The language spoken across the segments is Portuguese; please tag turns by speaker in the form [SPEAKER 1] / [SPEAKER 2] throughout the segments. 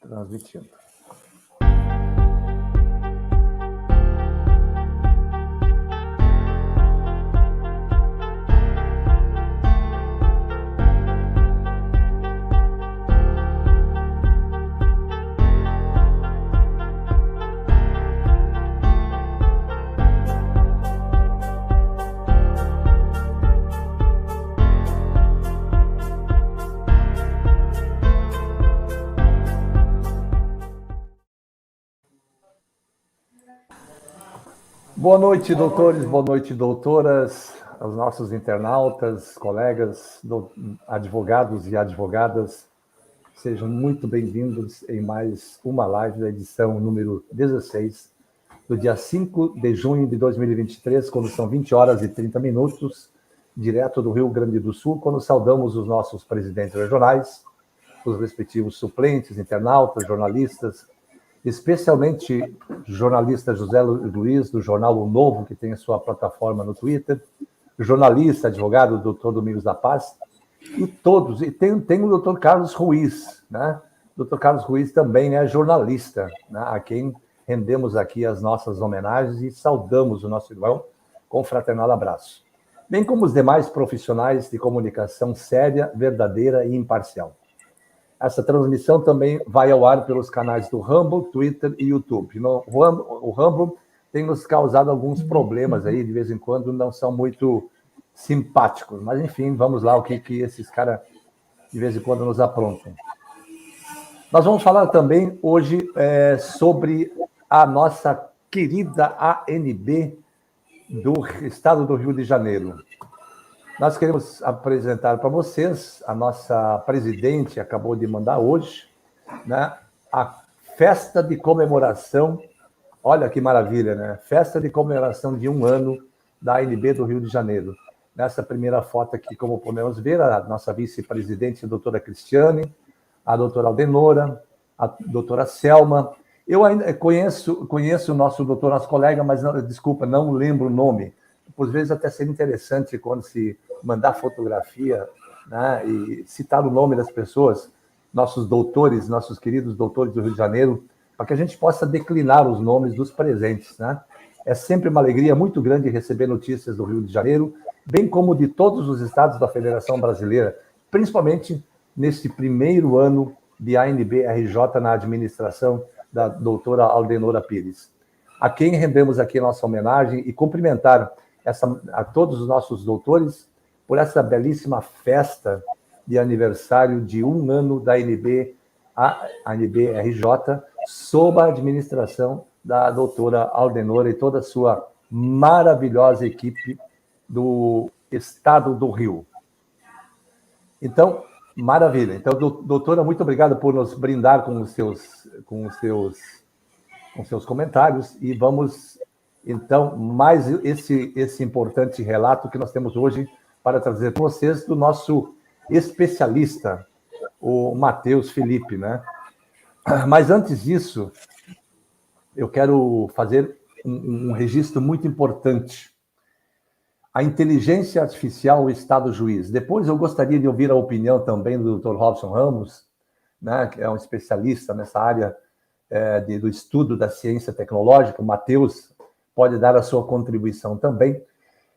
[SPEAKER 1] Transmitindo. Boa noite, doutores, boa noite, doutoras, aos nossos internautas, colegas, advogados e advogadas. Sejam muito bem-vindos em mais uma live da edição número 16, do dia 5 de junho de 2023, quando são 20 horas e 30 minutos, direto do Rio Grande do Sul, quando saudamos os nossos presidentes regionais, os respectivos suplentes, internautas, jornalistas, especialmente jornalista José Luiz, do jornal O Novo, que tem a sua plataforma no Twitter, jornalista, advogado, doutor Domingos da Paz, e todos, e tem o doutor Carlos Ruiz, né? O doutor Carlos Ruiz também é jornalista, né? A quem rendemos aqui as nossas homenagens e saudamos o nosso irmão com um fraternal abraço. Bem como os demais profissionais de comunicação séria, verdadeira e imparcial. Essa transmissão também vai ao ar pelos canais do Rumble, Twitter e YouTube. O Rumble tem nos causado alguns problemas aí, de vez em quando não são muito simpáticos. Mas, enfim, vamos lá, o que esses caras, de vez em quando, nos aprontam. Nós vamos falar também hoje sobre a nossa querida ANB do Estado do Rio de Janeiro. Nós queremos apresentar para vocês, a nossa presidente acabou de mandar hoje, né, a festa de comemoração, olha que maravilha, né? Festa de comemoração de 1 ano da ANB do Rio de Janeiro. Nessa primeira foto aqui, como podemos ver, a nossa vice-presidente, a doutora Cristiane, a doutora Aldenora, a doutora Selma. Eu ainda conheço o nosso doutor, nosso colega, mas, desculpa, não lembro o nome. Por vezes até seria interessante quando se mandar fotografia, né, e citar o nome das pessoas, nossos doutores, nossos queridos doutores do Rio de Janeiro, para que a gente possa declinar os nomes dos presentes, né? É sempre uma alegria muito grande receber notícias do Rio de Janeiro, bem como de todos os estados da Federação Brasileira, principalmente nesse primeiro ano de ANB-RJ na administração da doutora Aldenora Pires, a quem rendemos aqui a nossa homenagem e cumprimentar a todos os nossos doutores por essa belíssima festa de aniversário de 1 ano da ANB-RJ, sob a administração da doutora Aldenora e toda a sua maravilhosa equipe do Estado do Rio. Então, maravilha. Então, doutora, muito obrigado por nos brindar com os seus comentários e vamos... Então, mais esse importante relato que nós temos hoje para trazer para vocês do nosso especialista, o Matheus Felipe, né? Mas antes disso, eu quero fazer um registro muito importante. A inteligência artificial, o Estado juiz. Depois eu gostaria de ouvir a opinião também do Dr. Robson Ramos, né, que é um especialista nessa área do estudo da ciência tecnológica. O Matheus pode dar a sua contribuição também,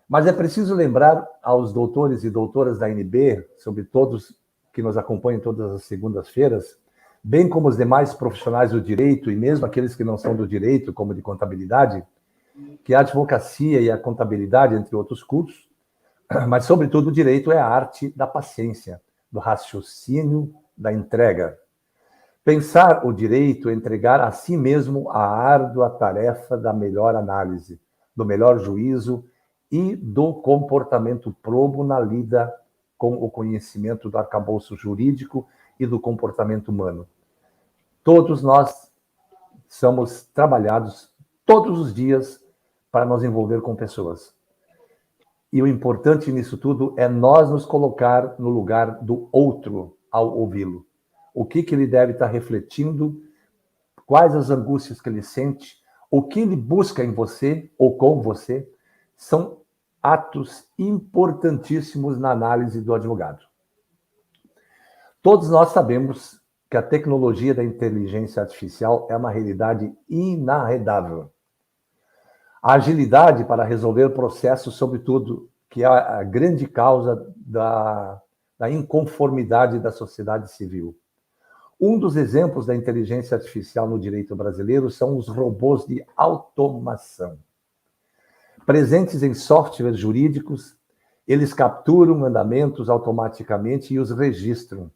[SPEAKER 1] mas é preciso lembrar aos doutores e doutoras da ANB, sobre todos que nos acompanham todas as segundas-feiras, bem como os demais profissionais do direito, e mesmo aqueles que não são do direito, como de contabilidade, que a advocacia e a contabilidade, entre outros cursos, mas, sobretudo, o direito é a arte da paciência, do raciocínio, da entrega. Pensar o direito é entregar a si mesmo a árdua tarefa da melhor análise, do melhor juízo e do comportamento probo na lida com o conhecimento do arcabouço jurídico e do comportamento humano. Todos nós somos trabalhados todos os dias para nos envolver com pessoas. E o importante nisso tudo é nós nos colocar no lugar do outro ao ouvi-lo. O que ele deve estar refletindo, quais as angústias que ele sente, o que ele busca em você ou com você, são atos importantíssimos na análise do advogado. Todos nós sabemos que a tecnologia da inteligência artificial é uma realidade inarredável. A agilidade para resolver processos, sobretudo, que é a grande causa da inconformidade da sociedade civil. Um dos exemplos da inteligência artificial no direito brasileiro são os robôs de automação. Presentes em softwares jurídicos, eles capturam mandamentos automaticamente e os registram.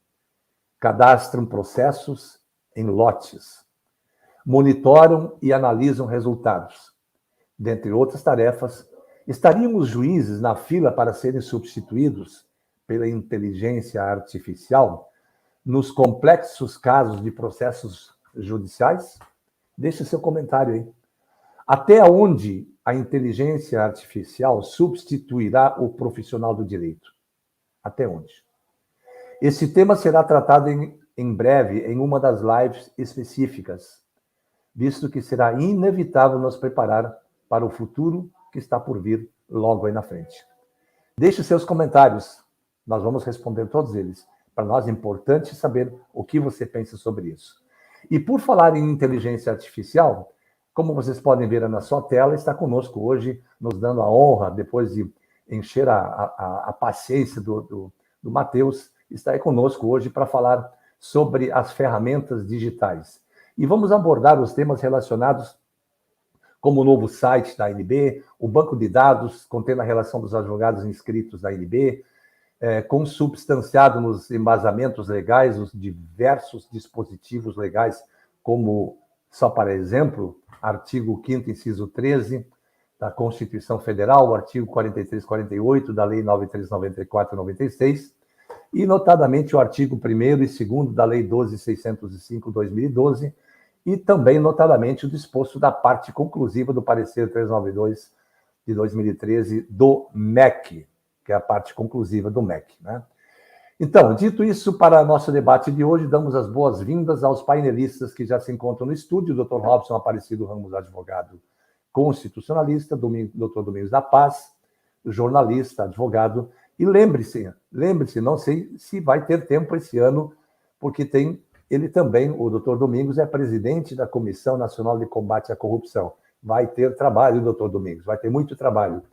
[SPEAKER 1] Cadastram processos em lotes. Monitoram e analisam resultados. Dentre outras tarefas, estariam os juízes na fila para serem substituídos pela inteligência artificial nos complexos casos de processos judiciais? Deixe seu comentário aí. Até onde a inteligência artificial substituirá o profissional do direito? Até onde? Esse tema será tratado em breve em uma das lives específicas, visto que será inevitável nos preparar para o futuro que está por vir logo aí na frente. Deixe seus comentários, nós vamos responder todos eles. Para nós é importante saber o que você pensa sobre isso. E por falar em inteligência artificial, como vocês podem ver na sua tela, está conosco hoje, nos dando a honra, depois de encher a paciência do Matheus, está aí conosco hoje para falar sobre as ferramentas digitais. E vamos abordar os temas relacionados como o novo site da ANB, o banco de dados contendo a relação dos advogados inscritos da ANB, consubstanciado nos embasamentos legais, os diversos dispositivos legais, como, só para exemplo, artigo 5º, inciso 13 da Constituição Federal, o artigo 43 e 48 da Lei 9394 e 96, e, notadamente, o artigo 1º e 2º da Lei 12.605/2012, e também, notadamente, o disposto da parte conclusiva do parecer 392 de 2013 do MEC, que é a parte conclusiva do MEC, né? Então, dito isso, para nosso debate de hoje, damos as boas-vindas aos painelistas que já se encontram no estúdio, o Dr. Robson Aparecido Ramos, advogado constitucionalista, Dr. Domingos da Paz, jornalista, advogado, e lembre-se, não sei se vai ter tempo esse ano, porque ele também, o Dr. Domingos, é presidente da Comissão Nacional de Combate à Corrupção. Vai ter trabalho, Dr. Domingos, vai ter muito trabalho.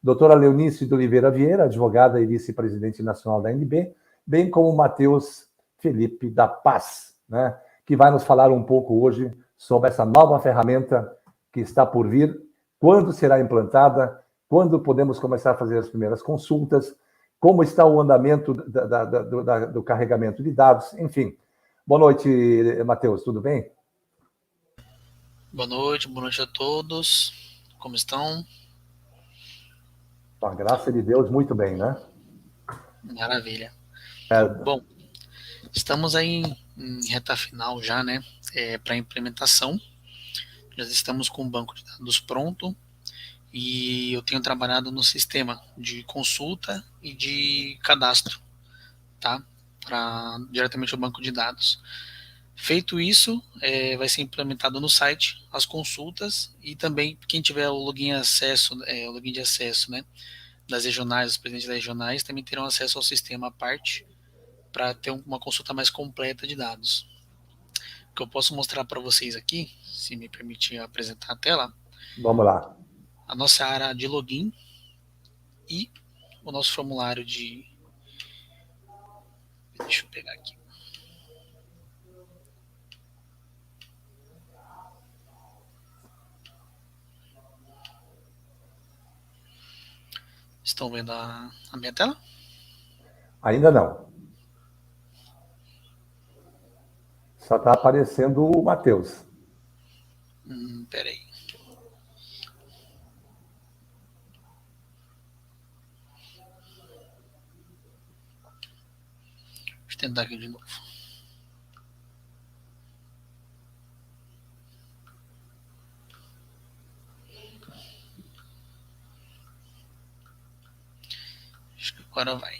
[SPEAKER 1] Doutora Leonice de Oliveira Vieira, advogada e vice-presidente nacional da ANB, bem como Matheus Felipe da Paz, né, que vai nos falar um pouco hoje sobre essa nova ferramenta que está por vir, quando será implantada, quando podemos começar a fazer as primeiras consultas, como está o andamento do carregamento de dados, enfim. Boa noite, Matheus, tudo bem?
[SPEAKER 2] Boa noite a todos. Como estão?
[SPEAKER 1] Com a graça de Deus, muito bem, né?
[SPEAKER 2] Maravilha.
[SPEAKER 1] É,
[SPEAKER 2] Bom, estamos aí em reta final já, né? Para implementação. Já estamos com o banco de dados pronto e eu tenho trabalhado no sistema de consulta e de cadastro, tá? Diretamente ao banco de dados. Feito isso, vai ser implementado no site as consultas e também quem tiver o login de acesso, né, das regionais, os presidentes das regionais também terão acesso ao sistema à parte para ter uma consulta mais completa de dados. O que eu posso mostrar para vocês aqui, se me permitir apresentar a tela,
[SPEAKER 1] vamos lá.
[SPEAKER 2] a nossa área de login e o nosso formulário de... Deixa eu pegar aqui. Estão vendo a minha tela?
[SPEAKER 1] Ainda não. Só está aparecendo o Matheus.
[SPEAKER 2] Peraí. Deixa eu tentar aqui de novo. Acho que agora vai.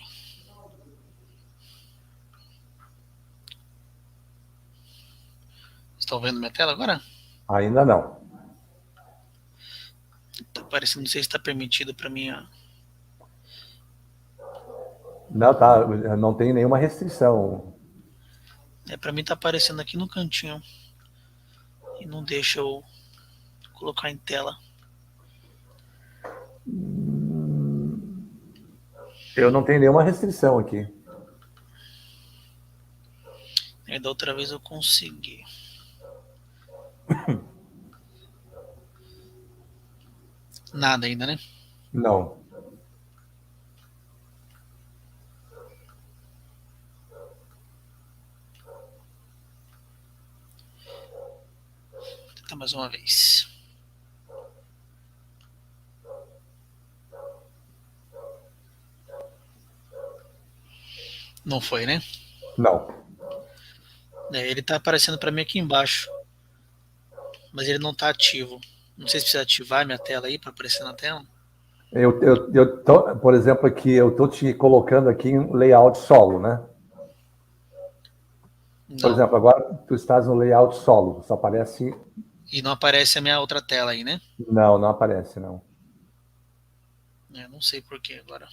[SPEAKER 2] Estão vendo minha tela agora?
[SPEAKER 1] Ainda não.
[SPEAKER 2] Tá aparecendo, não sei se está permitido para mim.
[SPEAKER 1] Não, tá, não tem nenhuma restrição.
[SPEAKER 2] Pra mim tá aparecendo aqui no cantinho e não deixa eu colocar em tela.
[SPEAKER 1] Eu não tenho nenhuma restrição aqui.
[SPEAKER 2] Aí da outra vez eu consegui. Nada ainda, né?
[SPEAKER 1] Não.
[SPEAKER 2] Vou tentar mais uma vez. Não foi, né?
[SPEAKER 1] Não.
[SPEAKER 2] Ele tá aparecendo para mim aqui embaixo, mas ele não tá ativo. Não sei se precisa ativar minha tela aí para aparecer na tela.
[SPEAKER 1] Por exemplo, aqui eu estou te colocando aqui em layout solo, né? Por
[SPEAKER 2] Não.
[SPEAKER 1] exemplo, agora tu estás no layout solo, só aparece.
[SPEAKER 2] E não aparece a minha outra tela aí, né?
[SPEAKER 1] Não, não aparece, não.
[SPEAKER 2] Não sei por que agora.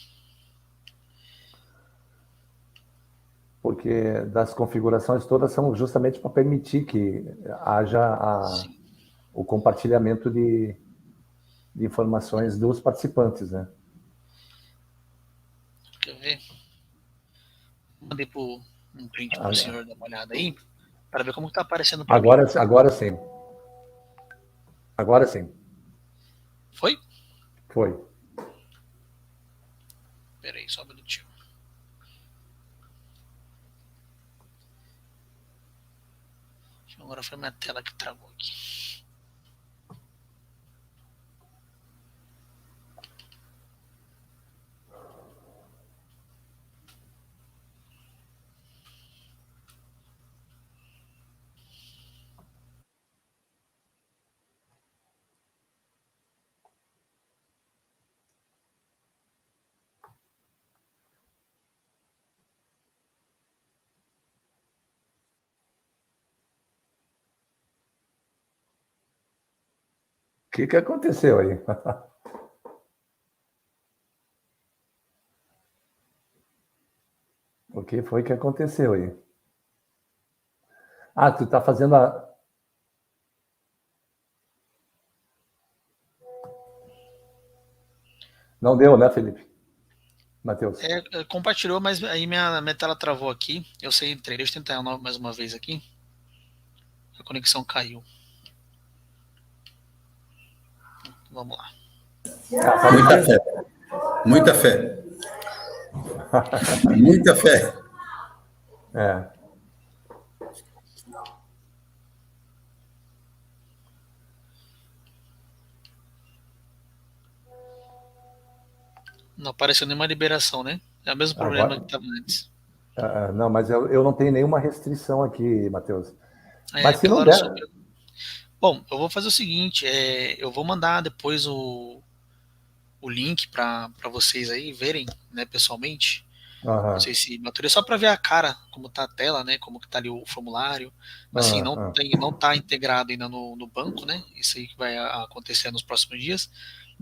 [SPEAKER 1] Porque das configurações todas são justamente para permitir que haja o compartilhamento de informações dos participantes, né?
[SPEAKER 2] Quer ver? Mandei um print pro
[SPEAKER 1] Ah,
[SPEAKER 2] senhor dar uma olhada aí, para ver como tá aparecendo para mim.
[SPEAKER 1] agora sim. Agora sim.
[SPEAKER 2] Foi?
[SPEAKER 1] Foi.
[SPEAKER 2] Pera aí, só um minutinho. Agora foi minha tela que travou aqui.
[SPEAKER 1] O que aconteceu aí? O que foi que aconteceu aí? Ah, tu está fazendo a. Não deu, né, Felipe? Matheus?
[SPEAKER 2] Compartilhou, mas aí minha tela travou aqui. Eu sei, entrei. Deixa eu tentar mais uma vez aqui. A conexão caiu. Vamos lá.
[SPEAKER 3] Muita fé, muita fé, muita fé.
[SPEAKER 1] É.
[SPEAKER 2] Não apareceu nenhuma liberação, né? É o mesmo problema que
[SPEAKER 1] Agora.
[SPEAKER 2] estava antes.
[SPEAKER 1] Não, mas eu não tenho nenhuma restrição aqui, Matheus. Mas se
[SPEAKER 2] Aquela
[SPEAKER 1] não
[SPEAKER 2] hora
[SPEAKER 1] der.
[SPEAKER 2] subiu. Bom, eu vou fazer o seguinte: eu vou mandar depois o link para vocês aí verem, né, pessoalmente. Não
[SPEAKER 1] Aham,
[SPEAKER 2] sei se maturei só para ver a cara, como tá a tela, né? Como que tá ali o formulário. Assim,
[SPEAKER 1] aham,
[SPEAKER 2] não tá integrado ainda no banco, né? Isso aí que vai acontecer nos próximos dias.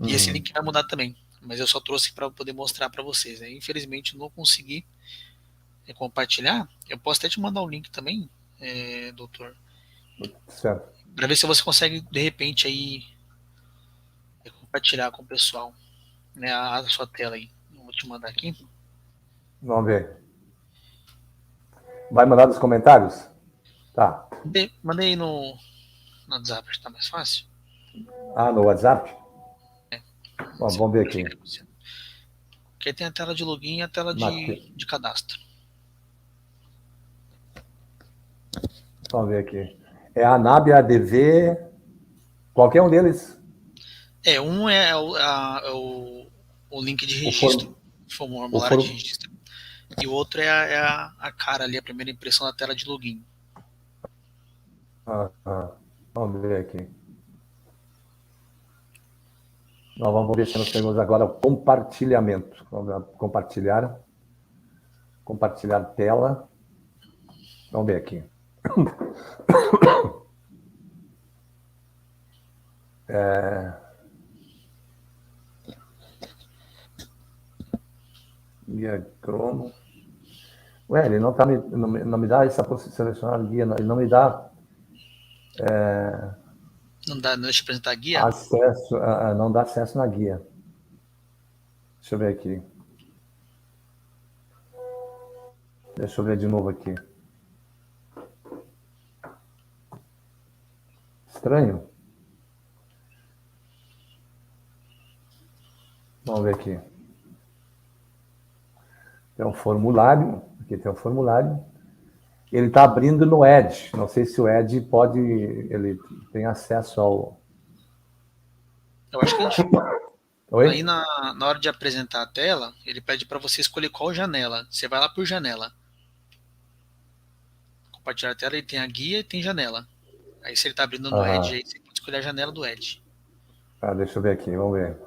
[SPEAKER 2] E esse
[SPEAKER 1] uhum.
[SPEAKER 2] link vai mudar também. Mas eu só trouxe para poder mostrar para vocês. Né? Infelizmente não consegui compartilhar. Eu posso até te mandar o link também, doutor,
[SPEAKER 1] Certo.
[SPEAKER 2] para ver se você consegue de repente aí compartilhar com o pessoal, né? A sua tela aí. Eu vou te mandar aqui.
[SPEAKER 1] Vamos ver. Vai mandar nos comentários? Tá.
[SPEAKER 2] Mandei no WhatsApp, está mais fácil.
[SPEAKER 1] Ah, no WhatsApp? Bom,
[SPEAKER 2] Se
[SPEAKER 1] vamos ver aqui.
[SPEAKER 2] prefere você. Porque tem a tela de login e a tela
[SPEAKER 1] Mate...
[SPEAKER 2] de cadastro.
[SPEAKER 1] Vamos ver aqui. É a ANAB, ADV, qualquer um deles.
[SPEAKER 2] Um o link de
[SPEAKER 1] O
[SPEAKER 2] registro,
[SPEAKER 1] form... o
[SPEAKER 2] formulário de
[SPEAKER 1] form...
[SPEAKER 2] registro. E o outro a cara ali, a primeira impressão da tela de login.
[SPEAKER 1] Vamos ver aqui. Nós vamos ver se nós temos agora o compartilhamento. Vamos compartilhar. Compartilhar tela. Vamos ver aqui. Guia Crono. Ué, ele não me dá essa possibilidade de selecionar guia, ele não me dá
[SPEAKER 2] Não deixa eu apresentar a guia?
[SPEAKER 1] acesso, não dá acesso na guia. Deixa eu ver aqui. Deixa eu ver de novo aqui. Estranho. Vamos ver aqui. Tem um formulário. Aqui tem um formulário. Ele está abrindo no Edge. Não sei se o Edge pode... Ele tem acesso ao...
[SPEAKER 2] Eu acho que a gente...
[SPEAKER 1] Oi?
[SPEAKER 2] Aí na hora de apresentar a tela, ele pede para você escolher qual janela. Você vai lá por janela. Compartilhar a tela, ele tem a guia e tem janela. Aí se ele está abrindo no Edge, aí você pode escolher a janela do Edge.
[SPEAKER 1] Deixa eu ver aqui, vamos ver.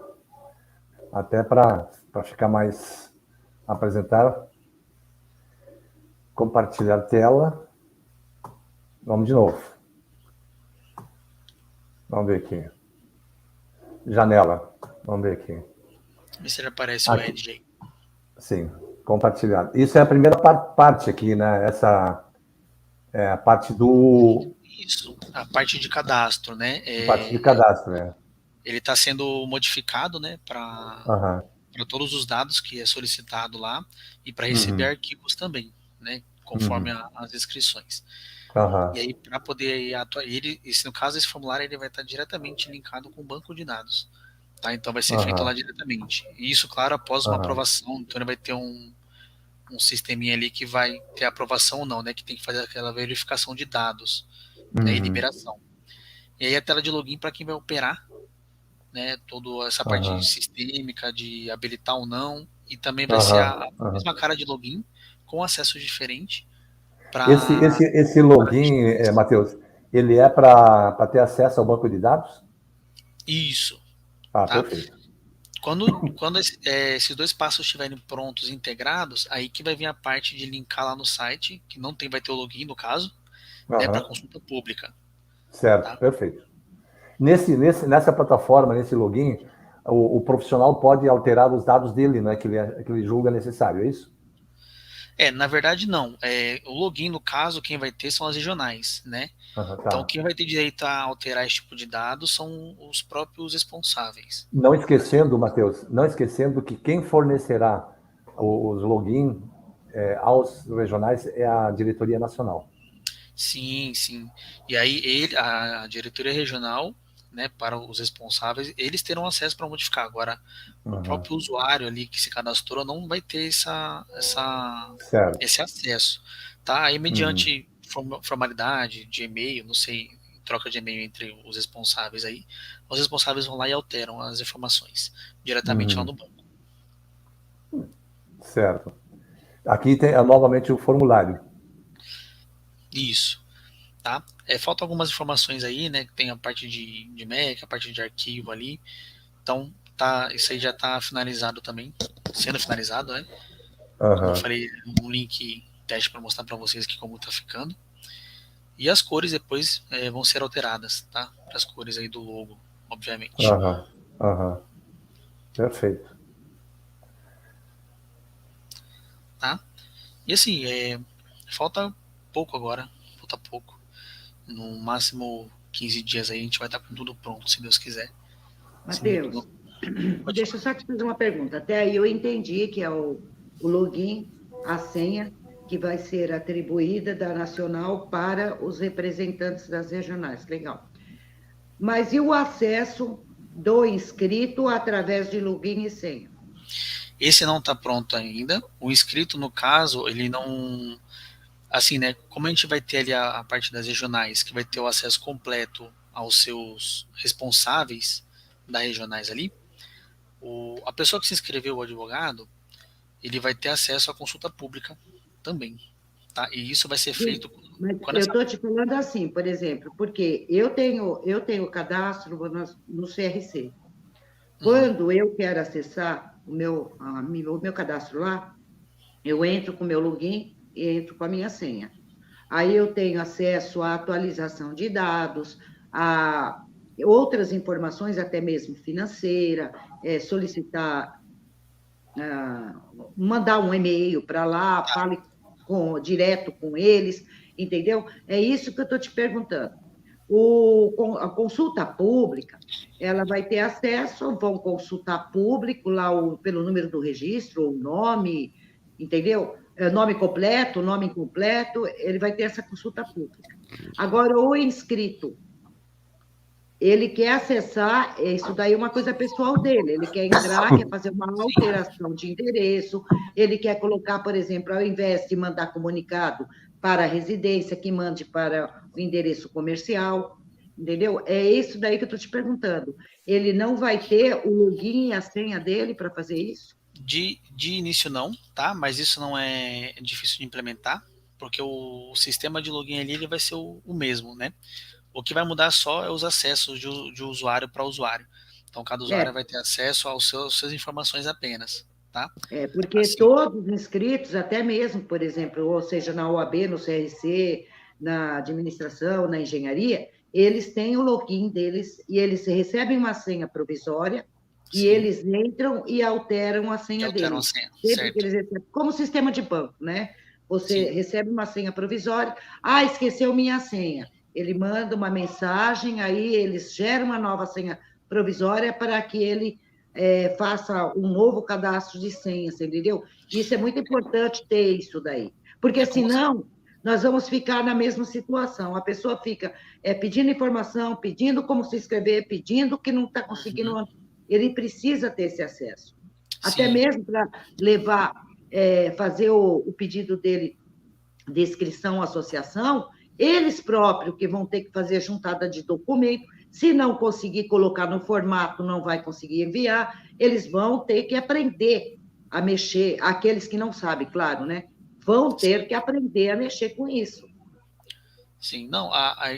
[SPEAKER 1] Até para ficar mais... Apresentar. Compartilhar tela. Vamos de novo. Vamos ver aqui. Janela. Vamos ver aqui.
[SPEAKER 2] Vê se ele aparece aqui. O Edge aí.
[SPEAKER 1] Sim, compartilhar. Isso é a primeira parte aqui, né? Essa é a parte do...
[SPEAKER 2] Isso, a parte de cadastro, né?
[SPEAKER 1] Parte de cadastro, né?
[SPEAKER 2] Ele está sendo modificado, né? Para todos os dados que é solicitado lá e para receber arquivos também, né? Conforme as inscrições. E aí, para poder atuar, no caso, esse formulário ele vai estar diretamente linkado com o banco de dados. Tá? Então vai ser feito lá diretamente. E isso, claro, após uma aprovação. Então ele vai ter um sisteminha ali que vai ter aprovação ou não, né? Que tem que fazer aquela verificação de dados, né? E liberação. E aí a tela de login para quem vai operar, né? Toda essa parte sistêmica de habilitar ou não. E também vai ser a mesma cara de login com acesso diferente.
[SPEAKER 1] Esse login, Matheus, ele é para ter acesso ao banco de dados?
[SPEAKER 2] Isso.
[SPEAKER 1] Tá? Perfeito.
[SPEAKER 2] Quando esses dois passos estiverem prontos, integrados, aí que vai vir a parte de linkar lá no site, que vai ter o login no caso, né, para consulta pública.
[SPEAKER 1] Certo, tá? Perfeito. Nessa plataforma, nesse login, o profissional pode alterar os dados dele, né, que ele julga necessário, é isso?
[SPEAKER 2] Na verdade não. O login, no caso, quem vai ter são as regionais, né?
[SPEAKER 1] Tá.
[SPEAKER 2] Então quem vai ter direito a alterar esse tipo de dados são os próprios responsáveis.
[SPEAKER 1] Não esquecendo, Matheus, que quem fornecerá os login aos regionais é a diretoria nacional.
[SPEAKER 2] Sim. E aí a diretoria regional, né, para os responsáveis, eles terão acesso para modificar. Agora, o próprio usuário ali que se cadastrou não vai ter esse acesso. Tá? Aí, mediante formalidade de e-mail, não sei, troca de e-mail entre os responsáveis aí, os responsáveis vão lá e alteram as informações diretamente lá no banco.
[SPEAKER 1] Certo. Aqui tem novamente o formulário.
[SPEAKER 2] Isso. Tá? Faltam algumas informações aí, né? Tem a parte de MEC, a parte de arquivo ali. Então, isso aí já está finalizado também, sendo finalizado, né? Como eu falei, um link teste para mostrar para vocês aqui como está ficando. E as cores depois vão ser alteradas, tá? Para as cores aí do logo, obviamente.
[SPEAKER 1] Perfeito.
[SPEAKER 2] Tá? E assim, falta pouco agora, no máximo 15 dias aí a gente vai estar com tudo pronto, se Deus quiser.
[SPEAKER 4] Matheus, deixa eu só te fazer uma pergunta. Até aí eu entendi que é o login, a senha, que vai ser atribuída da nacional para os representantes das regionais. Legal. Mas e o acesso do inscrito através de login e senha?
[SPEAKER 2] Esse não está pronto ainda. O inscrito, no caso, ele não... Assim, né? Como a gente vai ter ali a parte das regionais, que vai ter o acesso completo aos seus responsáveis das regionais ali, a pessoa que se inscreveu, o advogado, ele vai ter acesso à consulta pública também, tá? E isso vai ser feito...
[SPEAKER 4] Eu estou te falando assim, por exemplo, porque eu tenho cadastro no CRC. Quando eu quero acessar o meu cadastro lá, eu entro com o meu login e entro com a minha senha. Aí eu tenho acesso à atualização de dados, a outras informações, até mesmo financeira, solicitar, mandar um e-mail para lá, fale direto com eles, entendeu? É isso que eu estou te perguntando. A consulta pública, ela vai ter acesso, vão consultar público lá pelo número do registro, o nome, entendeu? Nome completo, nome incompleto, ele vai ter essa consulta pública. Agora, o inscrito, ele quer acessar, isso daí é uma coisa pessoal dele, ele quer entrar, quer fazer uma alteração de endereço, ele quer colocar, por exemplo, ao invés de mandar comunicado para a residência, que mande para o endereço comercial, entendeu? É isso daí que eu estou te perguntando. Ele não vai ter o login e a senha dele para fazer isso?
[SPEAKER 2] De início não, tá? Mas isso não é difícil de implementar, porque o sistema de login ali ele vai ser o mesmo, né? O que vai mudar só é os acessos de usuário para usuário. Então, cada usuário vai ter acesso às suas informações apenas, tá?
[SPEAKER 4] Porque assim, todos os inscritos, até mesmo, por exemplo, ou seja, na OAB, no CRC, na administração, na engenharia, eles têm o login deles e eles recebem uma senha provisória e eles entram e alteram a senha deles. Certo. Eles recebem, como sistema de banco, né? Você recebe uma senha provisória, esqueceu minha senha. Ele manda uma mensagem, aí eles geram uma nova senha provisória para que ele faça um novo cadastro de senhas, entendeu? Isso é muito importante ter isso daí, porque senão nós vamos ficar na mesma situação. A pessoa fica pedindo informação, pedindo como se inscrever, pedindo que não está conseguindo. Ele precisa ter esse acesso. Até mesmo para levar, fazer o pedido dele de inscrição à associação, eles próprios que vão ter que fazer juntada de documento. Se não conseguir colocar no formato, não vai conseguir enviar, eles vão ter que aprender a mexer, aqueles que não sabem, claro, né? Vão ter que aprender a mexer com isso.
[SPEAKER 2] Sim, não,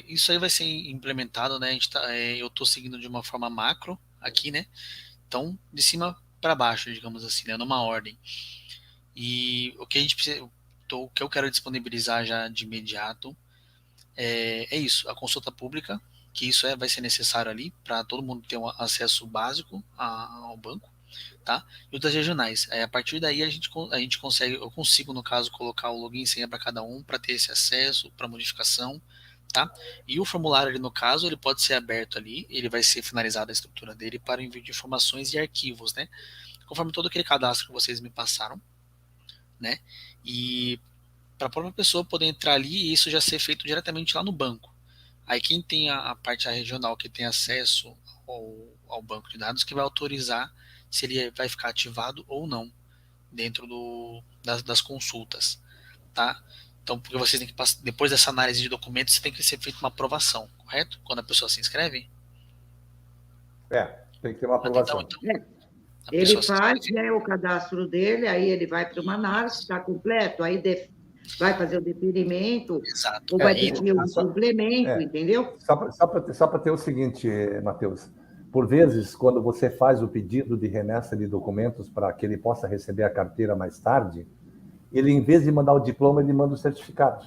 [SPEAKER 2] isso aí vai ser implementado, né? Eu estou seguindo de uma forma macro aqui, né? Então, de cima para baixo, digamos assim, né? Numa ordem. E o que a gente precisa, o que eu quero disponibilizar já de imediato é isso, a consulta pública, que isso vai ser necessário ali para todo mundo ter um acesso básico ao banco, tá? E o das regionais. A partir daí a gente consegue, eu consigo no caso colocar o login e senha para cada um para ter esse acesso para modificação, tá? E o formulário ali no caso ele pode ser aberto ali, ele vai ser finalizada a estrutura dele para envio de informações e arquivos, né? Conforme todo aquele cadastro que vocês me passaram, né? E para a própria pessoa poder entrar ali e isso já ser feito diretamente lá no banco. Aí quem tem a parte regional que tem acesso ao banco de dados que vai autorizar se ele vai ficar ativado ou não dentro das consultas, tá? Então, porque vocês têm que passar, depois dessa análise de documentos, tem que ser feita uma aprovação, correto? Quando a pessoa se inscreve?
[SPEAKER 1] Tem que ter uma aprovação.
[SPEAKER 4] Ele faz o cadastro dele, aí ele vai para uma análise, está completo, aí vai fazer o deferimento, ou vai pedir um suplemento, entendeu?
[SPEAKER 1] Só para ter o seguinte, Matheus, por vezes, quando você faz o pedido de remessa de documentos para que ele possa receber a carteira mais tarde, ele, em vez de mandar o diploma, ele manda o certificado.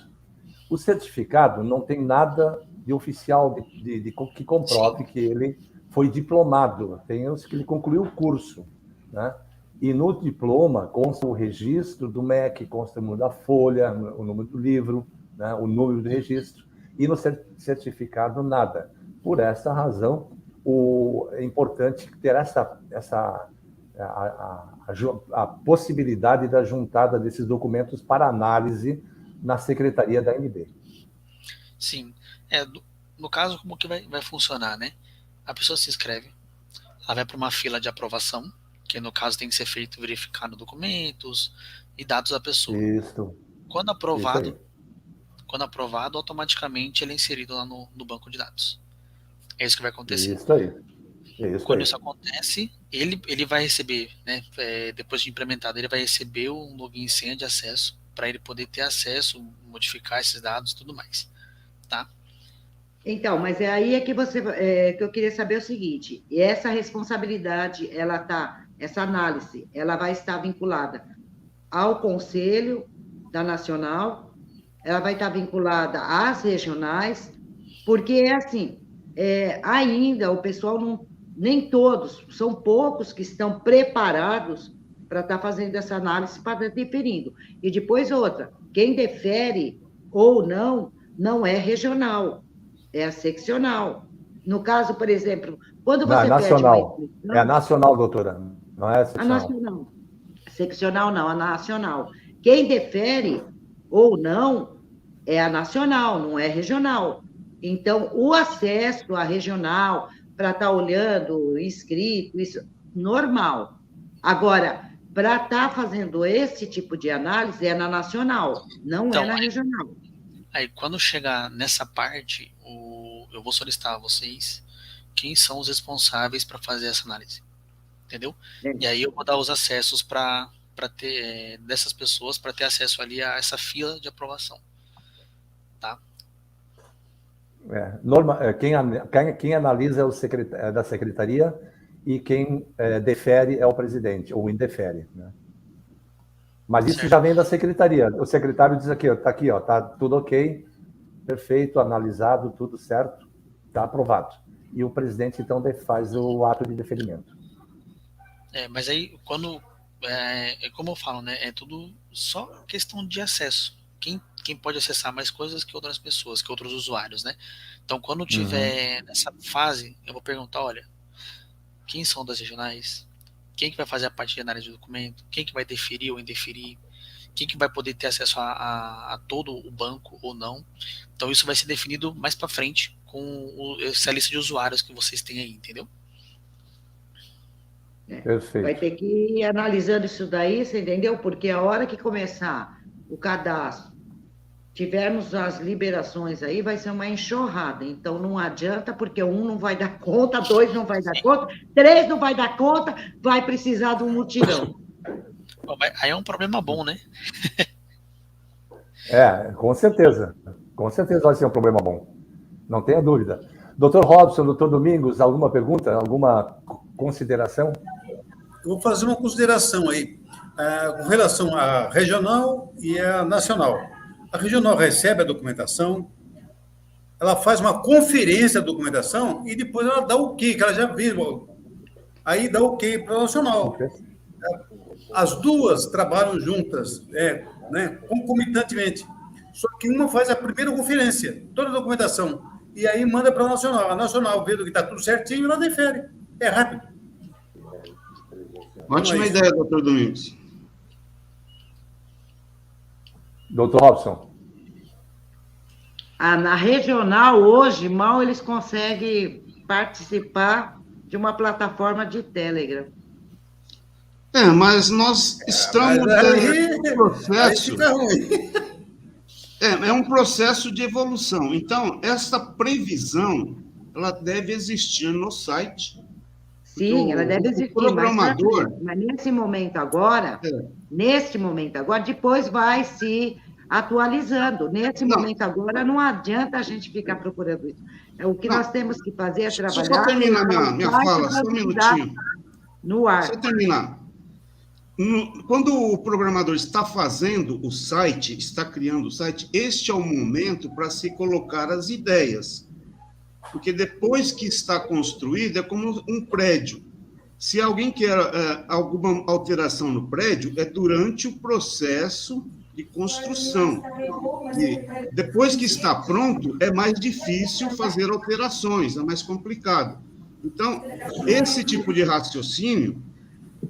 [SPEAKER 1] O certificado não tem nada de oficial que comprove que ele foi diplomado, tem os que ele concluiu o curso, né? E no diploma consta o registro do MEC, consta o número da folha, o número do livro, né? O número do registro, e no certificado nada. Por essa razão, é importante ter a possibilidade da juntada desses documentos para análise na Secretaria da ANB.
[SPEAKER 2] Sim. No caso, como que vai funcionar, né? A pessoa se inscreve, ela vai para uma fila de aprovação, que no caso tem que ser feito verificando documentos e dados da pessoa.
[SPEAKER 1] Isso.
[SPEAKER 2] Quando aprovado, automaticamente ele é inserido lá no banco de dados. É isso que vai acontecer.
[SPEAKER 1] Isso aí.
[SPEAKER 2] Quando isso acontece, ele vai receber, né, depois de implementado, ele vai receber um login e senha de acesso para ele poder ter acesso, modificar esses dados e tudo mais, tá?
[SPEAKER 4] Então, mas aí que que eu queria saber o seguinte: essa responsabilidade, essa análise, ela vai estar vinculada ao Conselho da Nacional, ela vai estar vinculada às regionais, porque é assim, ainda o pessoal nem todos, são poucos que estão preparados para estar fazendo essa análise para deferindo. E depois outra, quem defere ou não é regional, é a seccional. No caso, por exemplo, quando você
[SPEAKER 1] é nacional.
[SPEAKER 4] pede
[SPEAKER 1] É a nacional, doutora, não é a
[SPEAKER 4] a
[SPEAKER 1] seccional.
[SPEAKER 4] nacional. Seccional não, a nacional. Quem defere ou não é a nacional, não é regional. Então, o acesso à regional, para estar olhando, escrito, isso, normal. Agora, para estar fazendo esse tipo de análise, é na nacional, não
[SPEAKER 2] Então,
[SPEAKER 4] é na regional.
[SPEAKER 2] Aí, quando chegar nessa parte, eu vou solicitar a vocês quem são os responsáveis para fazer essa análise. Entendeu? E aí eu vou dar os acessos para ter dessas pessoas, para ter acesso ali a essa fila de aprovação. Tá?
[SPEAKER 1] Quem analisa é da secretaria e quem defere é o presidente, ou indefere. Né? Mas isso já vem da secretaria. O secretário diz aqui, está aqui, está tudo ok, perfeito, analisado, tudo certo, está aprovado. E o presidente, então, faz o ato de deferimento.
[SPEAKER 2] Mas aí, como eu falo, né, é tudo só questão de acesso. Quem pode acessar mais coisas que outras pessoas, que outros usuários, né? Então, quando tiver nessa fase, eu vou perguntar, olha, quem são das regionais? Quem que vai fazer a parte de análise de documento? Quem que vai deferir ou indeferir? Quem que vai poder ter acesso a todo o banco ou não? Então, isso vai ser definido mais para frente com essa lista de usuários que vocês têm aí, entendeu?
[SPEAKER 1] Perfeito.
[SPEAKER 4] Vai ter que ir analisando isso daí, você entendeu? Porque a hora que começar o cadastro, tivermos as liberações aí, vai ser uma enxurrada. Então, não adianta, porque 1 não vai dar conta, 2 não vai dar conta, 3 não vai dar conta, vai precisar de um mutirão.
[SPEAKER 2] Aí é um problema bom, né?
[SPEAKER 1] Com certeza. Com certeza vai ser um problema bom. Não tenha dúvida. Doutor Robson, doutor Domingos, alguma pergunta, alguma consideração?
[SPEAKER 3] Eu vou fazer uma consideração aí, com relação à regional e à nacional. A regional recebe a documentação, ela faz uma conferência da documentação e depois ela dá o ok, que ela já viu. Aí dá ok para a nacional. As duas trabalham juntas, né, concomitantemente. Só que uma faz a primeira conferência, toda a documentação, e aí manda para a nacional. A nacional, vendo que está tudo certinho, ela defere. É rápido.
[SPEAKER 5] Ótima ideia, doutor Domingos.
[SPEAKER 1] Doutor Robson.
[SPEAKER 4] Na regional, hoje, mal eles conseguem participar de uma plataforma de Telegram.
[SPEAKER 5] Mas nós estamos em processo. É um processo de evolução. Então, essa previsão, ela deve existir no site.
[SPEAKER 4] Sim, ela deve existir.
[SPEAKER 5] O programador...
[SPEAKER 4] Mas nesse momento agora, depois vai se atualizando. Nesse momento agora, não adianta a gente ficar procurando isso. O que nós temos que fazer é trabalhar...
[SPEAKER 5] Deixa eu só terminar minha fala, só um minutinho.
[SPEAKER 4] No ar.
[SPEAKER 5] Deixa eu terminar. Quando o programador está fazendo o site, está criando o site, este é o momento para se colocar as ideias. Porque depois que está construído, é como um prédio. Se alguém quer alguma alteração no prédio, é durante o processo de construção. E depois que está pronto, é mais difícil fazer alterações, é mais complicado. Então, esse tipo de raciocínio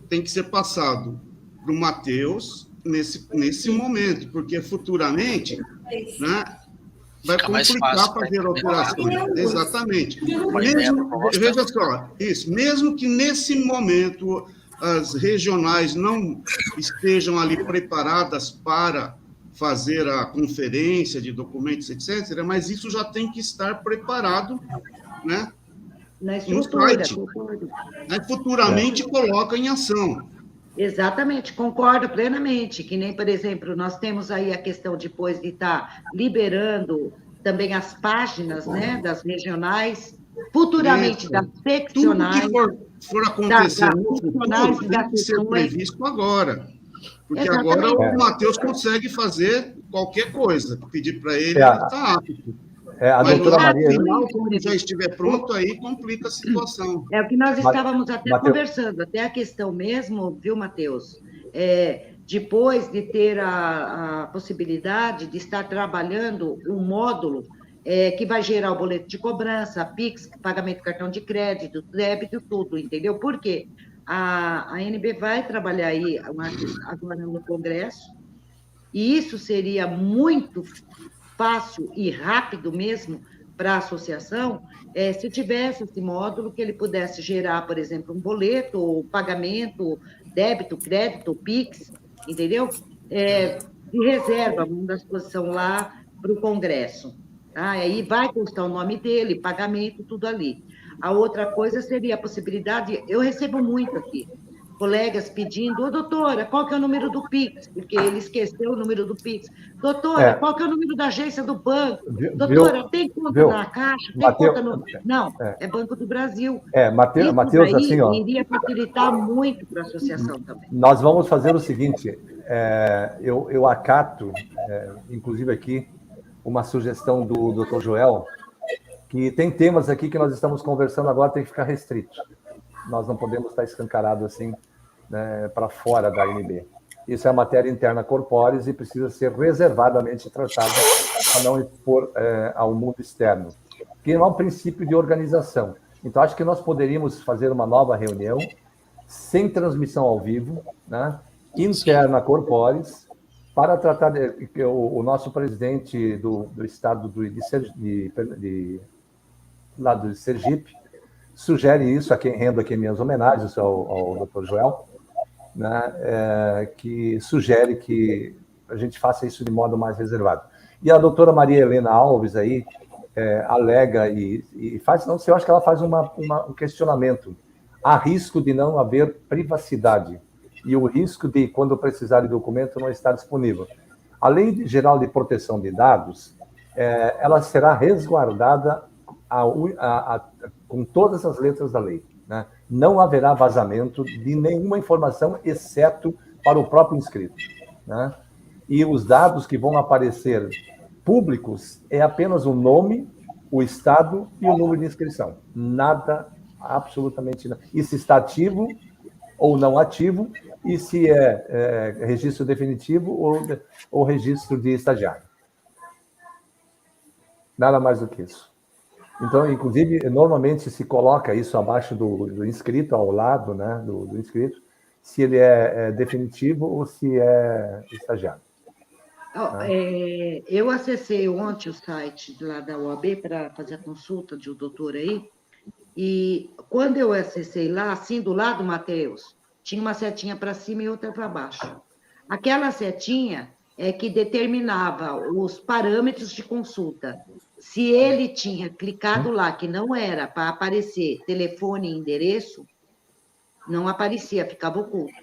[SPEAKER 5] tem que ser passado para o Matheus nesse momento, porque futuramente, né, vai complicar fazer alterações. Exatamente. Veja só, mesmo que nesse momento as regionais não estejam ali preparadas para fazer a conferência de documentos, etc., mas isso já tem que estar preparado, né, no site. Futuramente coloca em ação.
[SPEAKER 4] Exatamente, concordo plenamente, que nem, por exemplo, nós temos aí a questão depois de estar liberando também as páginas, né, das regionais, futuramente das seccionais.
[SPEAKER 5] Tudo que for acontecer no futuro tem que ser previsto agora, porque agora o Matheus consegue fazer qualquer coisa, pedir para ele, está apto.
[SPEAKER 1] A doutora Maria...
[SPEAKER 5] Quando já estiver pronto, aí complica a situação.
[SPEAKER 4] É o que nós estávamos até conversando, até a questão mesmo, viu, Matheus? depois de ter a possibilidade de estar trabalhando um módulo que vai gerar o boleto de cobrança, Pix, pagamento de cartão de crédito, débito, tudo, entendeu? Por quê? A ANB vai trabalhar aí agora no Congresso, e isso seria muito fácil e rápido mesmo para a associação, se tivesse esse módulo que ele pudesse gerar, por exemplo, um boleto, ou pagamento, débito, crédito, Pix, entendeu? De reserva, vamos dar exposição lá para o Congresso. Tá? Aí vai constar o nome dele, pagamento, tudo ali. A outra coisa seria a possibilidade, eu recebo muito aqui, colegas pedindo, doutora, qual que é o número do Pix? Porque ele esqueceu o número do Pix. Doutora, qual que é o número da agência do banco? Doutora, tem conta na Caixa? Tem conta no... Não, é Banco do Brasil.
[SPEAKER 1] Matheus, assim, ó,
[SPEAKER 4] iria facilitar muito para a associação também.
[SPEAKER 1] Nós vamos fazer o seguinte, eu acato, inclusive aqui, uma sugestão do Dr. Joel, que tem temas aqui que nós estamos conversando agora, tem que ficar restrito. Nós não podemos estar escancarados assim, né, para fora da ANB. Isso é matéria interna corpóreis e precisa ser reservadamente tratada para não expor ao mundo externo, que é um princípio de organização. Então, acho que nós poderíamos fazer uma nova reunião, sem transmissão ao vivo, né, interna corpóreis, para tratar o nosso presidente do estado lá do Sergipe, sugere isso, a quem rendo aqui minhas homenagens ao Dr. Joel, né, que sugere que a gente faça isso de modo mais reservado. E a doutora Maria Helena Alves aí alega e faz, não sei, eu acho que ela faz um questionamento. Há risco de não haver privacidade e o risco de, quando precisar de documento, não estar disponível. A Lei Geral de Proteção de Dados, ela será resguardada com todas as letras da lei, né? Não haverá vazamento de nenhuma informação, exceto para o próprio inscrito, né? E os dados que vão aparecer públicos é apenas o nome, o estado e o número de inscrição. Nada, absolutamente nada. E se está ativo ou não ativo, e se é registro definitivo ou registro de estagiário. Nada mais do que isso. Então, inclusive, normalmente se coloca isso abaixo do inscrito, ao lado, né, do inscrito, se ele é definitivo ou se é estagiário.
[SPEAKER 4] Eu acessei ontem o site lá da OAB para fazer a consulta de um doutor aí, e quando eu acessei lá, assim, do lado, Matheus, tinha uma setinha para cima e outra para baixo. Aquela setinha é que determinava os parâmetros de consulta. Se ele tinha clicado lá, que não era para aparecer telefone e endereço, não aparecia, ficava oculto.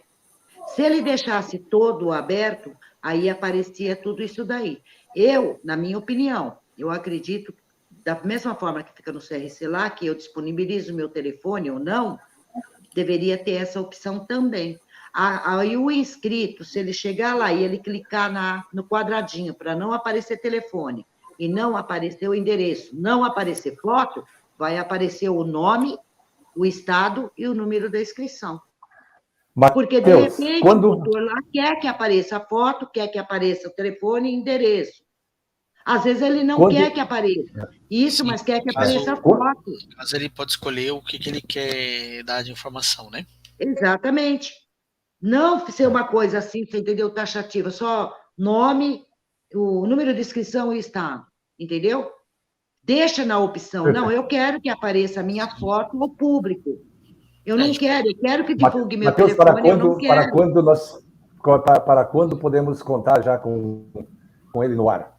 [SPEAKER 4] Se ele deixasse todo aberto, aí aparecia tudo isso daí. Eu, na minha opinião, eu acredito, da mesma forma que fica no CRC lá, que eu disponibilizo meu telefone ou não, deveria ter essa opção também. Aí o inscrito, se ele chegar lá e ele clicar no quadradinho para não aparecer telefone e não aparecer o endereço, não aparecer foto, vai aparecer o nome, o estado e o número da inscrição. Porque, de repente, o doutor lá quer que apareça a foto, quer que apareça o telefone e endereço. Às vezes ele não quer que apareça isso, sim, mas quer que apareça a foto.
[SPEAKER 2] Mas ele pode escolher o que ele quer dar de informação, né?
[SPEAKER 4] Exatamente. Não ser uma coisa assim, você entendeu, taxativa, só nome, o número de inscrição e o estado, entendeu? Deixa na opção. Não, eu quero que apareça a minha foto ao público. Eu não quero, eu quero que divulgue meu
[SPEAKER 1] Matheus,
[SPEAKER 4] telefone, eu não quero.
[SPEAKER 1] Para quando podemos contar já com ele no ar?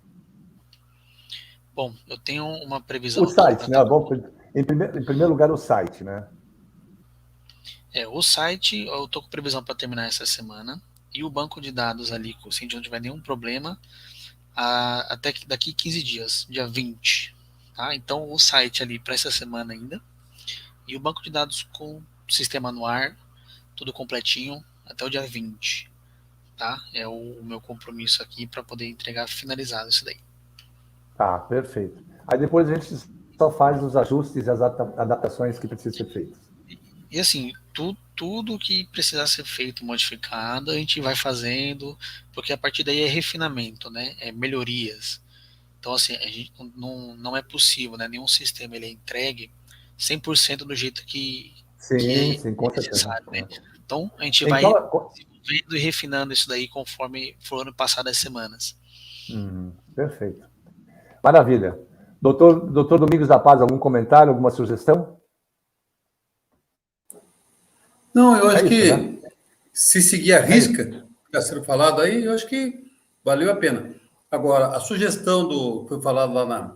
[SPEAKER 2] Bom, eu tenho uma previsão...
[SPEAKER 1] O site, né? Em primeiro lugar, o site, né?
[SPEAKER 2] O site, eu estou com previsão para terminar essa semana, e o banco de dados ali, se não tiver nenhum problema, até daqui 15 dias, dia 20. Tá? Então, o site ali para essa semana ainda, e o banco de dados com o sistema no ar, tudo completinho, até o dia 20. Tá? É o meu compromisso aqui para poder entregar finalizado isso daí.
[SPEAKER 1] Tá, perfeito. Aí depois a gente só faz os ajustes e as adaptações que precisam ser feitas.
[SPEAKER 2] E assim, tudo que precisar ser feito, modificado, a gente vai fazendo, porque a partir daí é refinamento, né? É melhorias. Então, assim, a gente não é possível, né? Nenhum sistema ele é entregue 100% do jeito
[SPEAKER 1] Sim,
[SPEAKER 2] que
[SPEAKER 1] sim,
[SPEAKER 2] é
[SPEAKER 1] com certeza.
[SPEAKER 2] necessário, né? Então, a gente vai
[SPEAKER 1] Então,
[SPEAKER 2] vendo e refinando isso daí conforme foram passadas as semanas.
[SPEAKER 1] perfeito. Maravilha. Doutor Domingos da Paz, algum comentário, alguma sugestão?
[SPEAKER 3] Não, eu acho
[SPEAKER 1] É isso,
[SPEAKER 3] que
[SPEAKER 1] né?
[SPEAKER 3] se seguir a
[SPEAKER 1] É isso.
[SPEAKER 3] risca, que está sendo falado aí, eu acho que valeu a pena. Agora, a sugestão do foi falado lá na.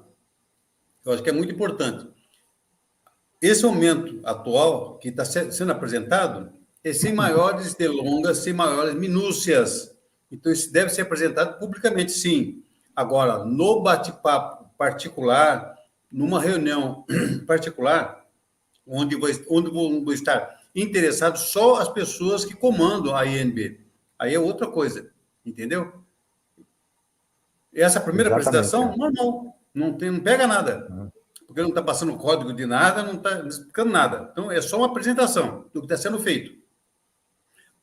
[SPEAKER 3] Eu acho que é muito importante. Esse momento atual que está sendo apresentado é sem maiores delongas, sem maiores minúcias. Então, isso deve ser apresentado publicamente, sim. Agora, no bate-papo particular, numa reunião particular, onde vão estar interessados só as pessoas que comandam a INB. Aí é outra coisa, entendeu? Essa primeira
[SPEAKER 1] Exatamente.
[SPEAKER 3] apresentação, normal, não pega nada, porque não está passando código de nada, não está explicando nada. Então, é só uma apresentação do que está sendo feito.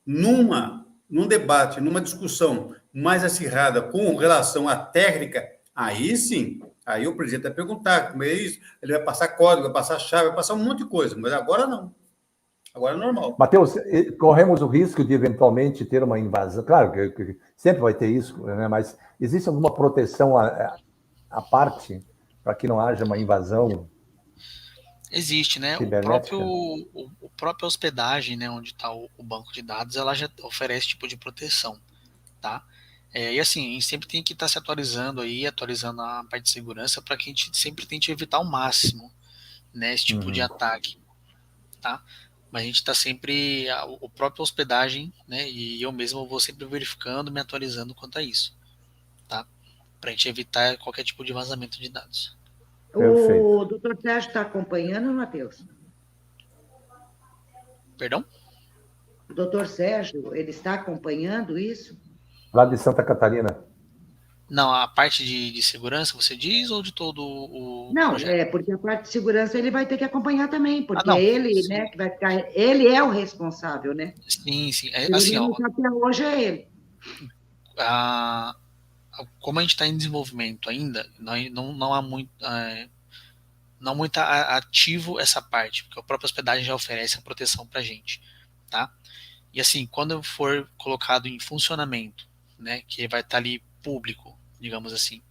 [SPEAKER 3] Num debate, numa discussão mais acirrada com relação à técnica, aí sim, aí o presidente vai perguntar como é isso, ele vai passar código, vai passar chave, vai passar um monte de coisa, mas agora não. Agora é normal.
[SPEAKER 1] Matheus, corremos o risco de eventualmente ter uma invasão. Claro que sempre vai ter isso, né? Mas existe alguma proteção à parte para que não haja uma invasão
[SPEAKER 2] Existe, né?
[SPEAKER 1] cibernética?
[SPEAKER 2] O próprio hospedagem, né, onde está o banco de dados, ela já oferece tipo de proteção, tá? E assim, a gente sempre tem que estar se atualizando aí, atualizando a parte de segurança para que a gente sempre tente evitar ao máximo, né, esse tipo de ataque, tá? Mas a gente está sempre, o próprio hospedagem, né, e eu mesmo vou sempre verificando, me atualizando quanto a isso, tá? Para a gente evitar qualquer tipo de vazamento de dados.
[SPEAKER 1] Perfeito.
[SPEAKER 4] O doutor Sérgio está acompanhando, Matheus?
[SPEAKER 2] Perdão?
[SPEAKER 4] O doutor Sérgio, ele está acompanhando isso?
[SPEAKER 1] Lá de Santa Catarina.
[SPEAKER 2] Não, a parte de segurança, você diz, ou de todo o
[SPEAKER 4] Não,
[SPEAKER 2] projeto?
[SPEAKER 4] porque a parte de segurança ele vai ter que acompanhar também, porque
[SPEAKER 2] Não.
[SPEAKER 4] é ele,
[SPEAKER 2] Sim.
[SPEAKER 4] né, que vai ficar. Ele é o responsável, né?
[SPEAKER 2] Sim.
[SPEAKER 4] Pelo
[SPEAKER 2] Assim, ó,
[SPEAKER 4] menos até hoje é ele.
[SPEAKER 2] como a gente está em desenvolvimento ainda, não há muito. Não muito ativo essa parte, porque a própria hospedagem já oferece a proteção para a gente, tá? E assim, quando for colocado em funcionamento, né, que vai estar ali público, digamos assim,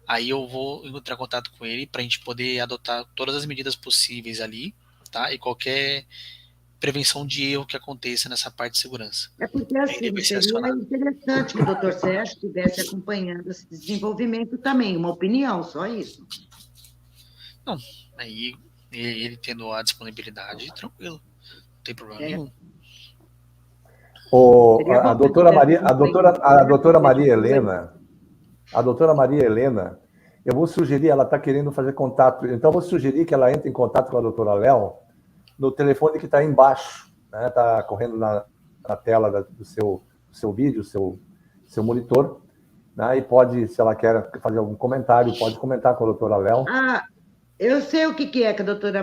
[SPEAKER 2] aí eu vou entrar em contato com ele para a gente poder adotar todas as medidas possíveis ali, tá? E qualquer prevenção de erro que aconteça nessa parte de segurança.
[SPEAKER 4] É porque,
[SPEAKER 2] Ele
[SPEAKER 4] assim,
[SPEAKER 2] vai ser
[SPEAKER 4] seria
[SPEAKER 2] acionado.
[SPEAKER 4] interessante que o doutor Sérgio estivesse acompanhando esse desenvolvimento também, uma opinião, só isso.
[SPEAKER 2] Não, aí ele tendo a disponibilidade, tranquilo, não tem problema nenhum.
[SPEAKER 1] A doutora Maria Helena, eu vou sugerir, ela está querendo fazer contato, então eu vou sugerir que ela entre em contato com a doutora Léo no telefone que está aí embaixo, né? Está correndo na tela do seu vídeo, seu monitor, né? E pode, se ela quer fazer algum comentário, pode comentar com a doutora Léo.
[SPEAKER 4] Eu sei o que é que a doutora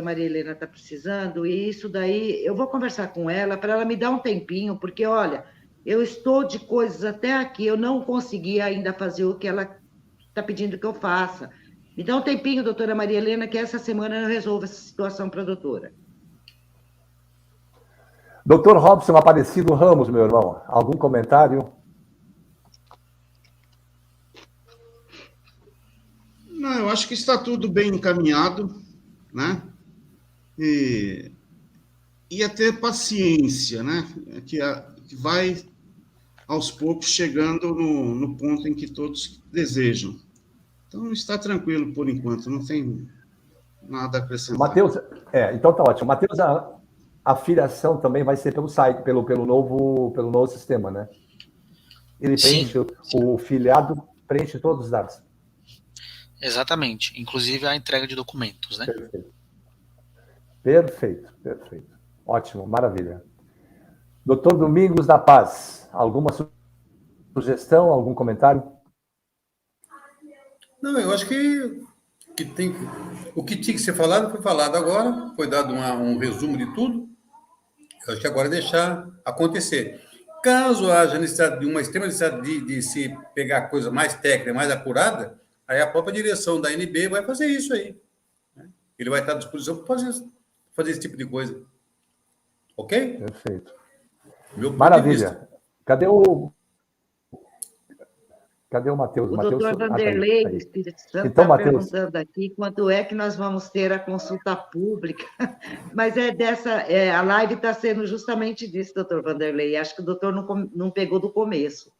[SPEAKER 4] Maria Helena está precisando, e isso daí eu vou conversar com ela para ela me dar um tempinho, porque, olha, eu estou de coisas até aqui, eu não consegui ainda fazer o que ela está pedindo que eu faça. Me dá um tempinho, doutora Maria Helena, que essa semana eu resolvo essa situação para a doutora.
[SPEAKER 1] Doutor Robson Aparecido Ramos, meu irmão, algum comentário?
[SPEAKER 5] Não, eu acho que está tudo bem encaminhado, né? E é ter paciência, né? Que vai, aos poucos, chegando no ponto em que todos desejam. Então, está tranquilo por enquanto, não tem nada a acrescentar.
[SPEAKER 1] Matheus, então tá ótimo. Matheus, a filiação também vai ser pelo site, pelo novo sistema, né? Ele preenche, sim. O filiado preenche todos os dados.
[SPEAKER 2] Exatamente, inclusive a entrega de documentos, né?
[SPEAKER 1] Perfeito. Ótimo, maravilha. Doutor Domingos da Paz, alguma sugestão, algum comentário?
[SPEAKER 3] Não, eu acho que O que tinha que ser falado foi falado agora, foi dado um resumo de tudo. Eu acho que agora é deixar acontecer. Caso haja necessidade de uma extrema necessidade de se pegar coisa mais técnica, mais apurada, aí a própria direção da ANB vai fazer isso aí. Ele vai estar à disposição para fazer esse tipo de coisa. Ok?
[SPEAKER 1] Perfeito.
[SPEAKER 3] Meu ponto de
[SPEAKER 1] Maravilha.
[SPEAKER 3] vista.
[SPEAKER 1] Cadê o Matheus?
[SPEAKER 4] O
[SPEAKER 1] Matheus,
[SPEAKER 4] doutor
[SPEAKER 1] tá
[SPEAKER 4] Vanderlei
[SPEAKER 1] aí.
[SPEAKER 4] do Espírito Santo
[SPEAKER 1] Então,
[SPEAKER 4] está
[SPEAKER 1] Matheus,
[SPEAKER 4] perguntando aqui quando é que nós vamos ter a consulta pública. Mas a live está sendo justamente disso, doutor Vanderlei. Acho que o doutor não pegou do começo.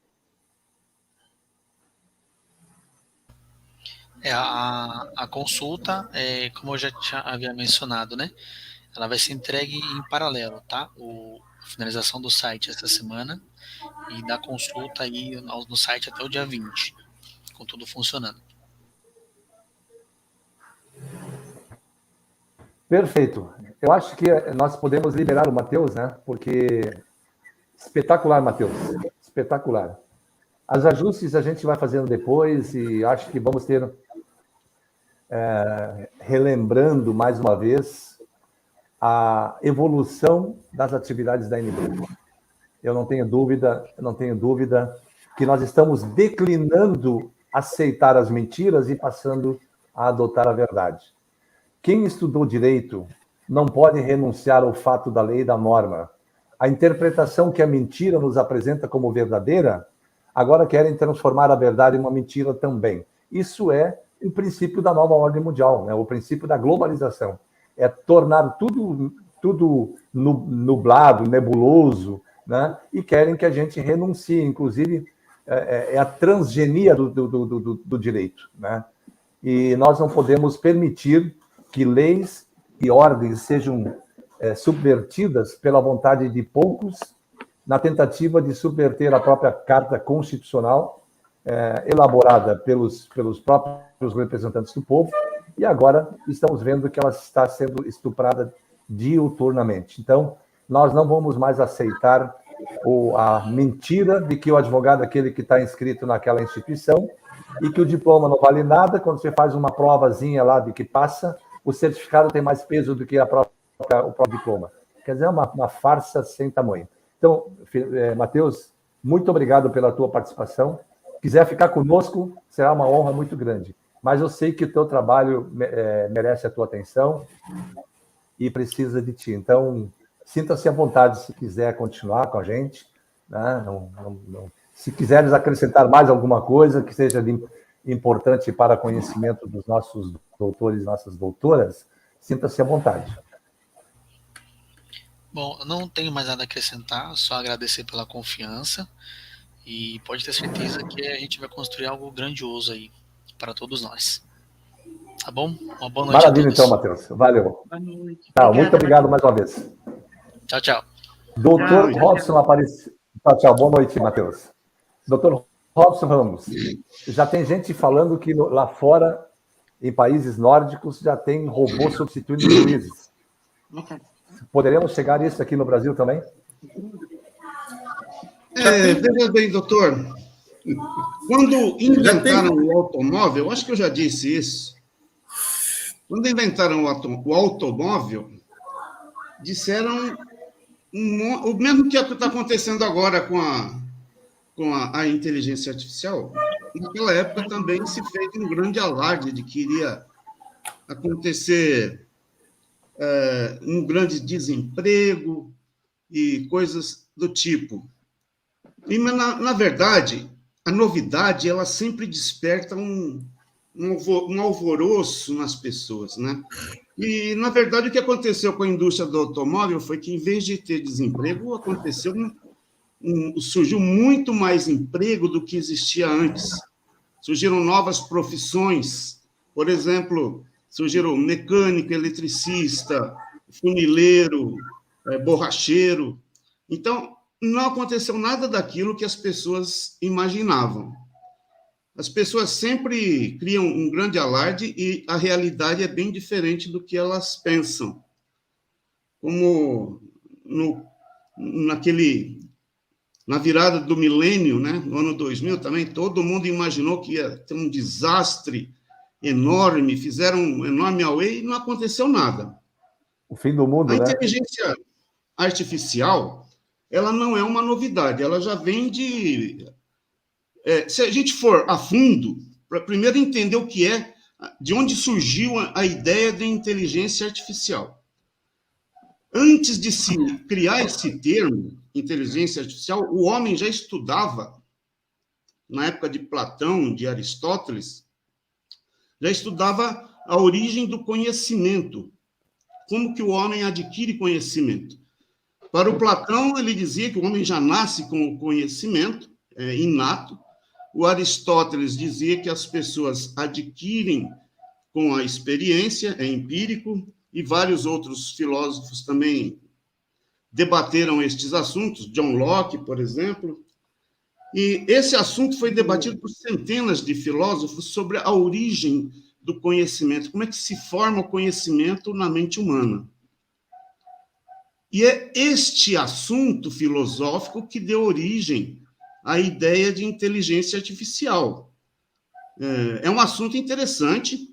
[SPEAKER 2] A consulta, como eu já havia mencionado, né? Ela vai ser entregue em paralelo, tá? A finalização do site essa semana e da consulta aí no site até o dia 20, com tudo funcionando.
[SPEAKER 1] perfeito. Eu acho que nós podemos liberar o Matheus, né? Porque espetacular, Matheus. Espetacular. Os ajustes a gente vai fazendo depois e acho que vamos ter, relembrando mais uma vez, a evolução das atividades da ANB. Eu não tenho dúvida que nós estamos declinando aceitar as mentiras e passando a adotar a verdade. Quem estudou direito não pode renunciar ao fato da lei e da norma. A interpretação que a mentira nos apresenta como verdadeira, agora querem transformar a verdade em uma mentira também. Isso é o princípio da nova ordem mundial, né? O princípio da globalização. É tornar tudo nublado, nebuloso, né? E querem que a gente renuncie. Inclusive, é a transgenia do direito, né? E nós não podemos permitir que leis e ordens sejam subvertidas pela vontade de poucos, na tentativa de subverter a própria Carta Constitucional, elaborada pelos próprios representantes do povo, e agora estamos vendo que ela está sendo estuprada diuturnamente. Então, nós não vamos mais aceitar a mentira de que o advogado é aquele que está inscrito naquela instituição e que o diploma não vale nada. Quando você faz uma provazinha lá de que passa, o certificado tem mais peso do que o próprio diploma. Quer dizer, é uma farsa sem tamanho. Então, Matheus, muito obrigado pela tua participação. Quiser ficar conosco, será uma honra muito grande. Mas eu sei que o teu trabalho merece a tua atenção e precisa de ti. Então, sinta-se à vontade se quiser continuar com a gente, né? Se quiseres acrescentar mais alguma coisa que seja importante para conhecimento dos nossos doutores e nossas doutoras, sinta-se à vontade.
[SPEAKER 2] Bom, eu não tenho mais nada a acrescentar, só agradecer pela confiança e pode ter certeza que a gente vai construir algo grandioso aí para todos nós. Tá bom? Uma boa noite.
[SPEAKER 1] Maravilha, então, Matheus. Valeu.
[SPEAKER 4] Boa noite.
[SPEAKER 1] Tchau, muito obrigado mais uma vez.
[SPEAKER 2] Tchau, tchau.
[SPEAKER 1] Doutor Robson Aparecido. Tchau, boa noite, Matheus. Doutor Robson Ramos, já tem gente falando que lá fora, em países nórdicos, já tem robô substituindo os juízes. Poderemos chegar a isso aqui no Brasil também?
[SPEAKER 5] Veja bem, doutor, quando inventaram o automóvel, acho que eu já disse isso, quando inventaram o automóvel, disseram o mesmo que está acontecendo agora com a inteligência artificial. Naquela época também se fez um grande alarde de que iria acontecer um grande desemprego e coisas do tipo. Na verdade, a novidade ela sempre desperta um alvoroço nas pessoas, né? E, na verdade, o que aconteceu com a indústria do automóvel foi que, em vez de ter desemprego, surgiu muito mais emprego do que existia antes. Surgiram novas profissões, por exemplo, surgiram mecânico, eletricista, funileiro, borracheiro. Então, não aconteceu nada daquilo que as pessoas imaginavam. As pessoas sempre criam um grande alarde e a realidade é bem diferente do que elas pensam. Como na virada do milênio, né, no ano 2000 também, todo mundo imaginou que ia ter um desastre enorme, fizeram um enorme auê e não aconteceu nada.
[SPEAKER 1] O fim do mundo,
[SPEAKER 5] A
[SPEAKER 1] né?
[SPEAKER 5] inteligência artificial, ela não é uma novidade, ela já vem de... se a gente for a fundo, para primeiro entender o que é, de onde surgiu a ideia de inteligência artificial. Antes de se criar esse termo, inteligência artificial, o homem já estudava, na época de Platão, de Aristóteles, já estudava a origem do conhecimento, como que o homem adquire conhecimento. Para o Platão, ele dizia que o homem já nasce com o conhecimento inato. O Aristóteles dizia que as pessoas adquirem com a experiência, é empírico, e vários outros filósofos também debateram estes assuntos, John Locke, por exemplo. E esse assunto foi debatido por centenas de filósofos sobre a origem do conhecimento, como é que se forma o conhecimento na mente humana. E é este assunto filosófico que deu origem à ideia de inteligência artificial. É um assunto interessante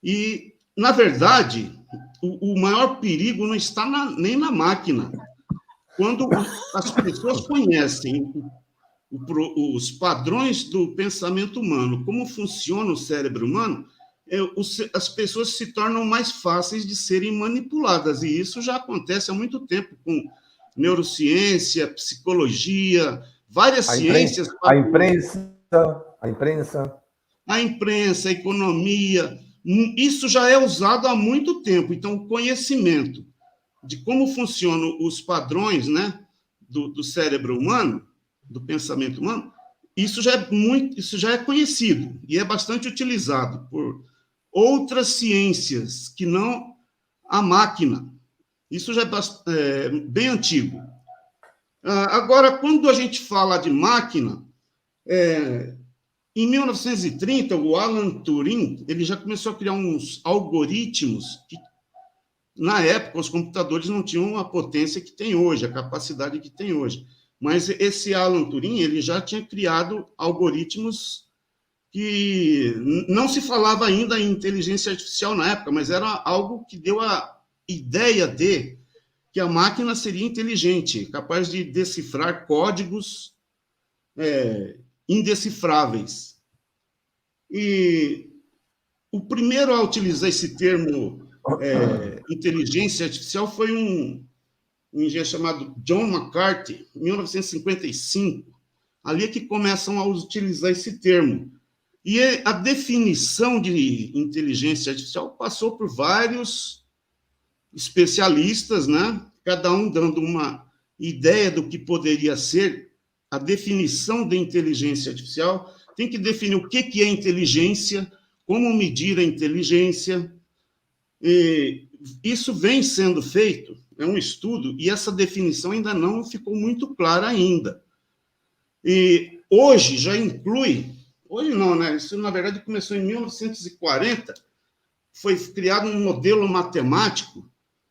[SPEAKER 5] e, na verdade, o maior perigo não está nem na máquina. Quando as pessoas conhecem os padrões do pensamento humano, como funciona o cérebro humano, as pessoas se tornam mais fáceis de serem manipuladas, e isso já acontece há muito tempo com neurociência, psicologia, várias ciências.
[SPEAKER 1] A imprensa.
[SPEAKER 5] A imprensa, a economia, isso já é usado há muito tempo. Então, o conhecimento de como funcionam os padrões, né, do cérebro humano, do pensamento humano, isso já é conhecido e é bastante utilizado por outras ciências que não a máquina. Isso já é bem antigo. Agora, quando a gente fala de máquina, em 1930, o Alan Turing ele já começou a criar uns algoritmos que, na época, os computadores não tinham a potência que tem hoje, a capacidade que tem hoje. Mas esse Alan Turing ele já tinha criado algoritmos que não se falava ainda em inteligência artificial na época, mas era algo que deu a ideia de que a máquina seria inteligente, capaz de decifrar códigos indecifráveis. E o primeiro a utilizar esse termo inteligência artificial foi um engenheiro chamado John McCarthy, em 1955. Ali é que começam a utilizar esse termo. E a definição de inteligência artificial passou por vários especialistas, né? Cada um dando uma ideia do que poderia ser a definição de inteligência artificial. Tem que definir o que é inteligência, como medir a inteligência. E isso vem sendo feito, é um estudo, e essa definição ainda não ficou muito clara ainda. E hoje já inclui, hoje não, né? Isso, na verdade, começou em 1940, foi criado um modelo matemático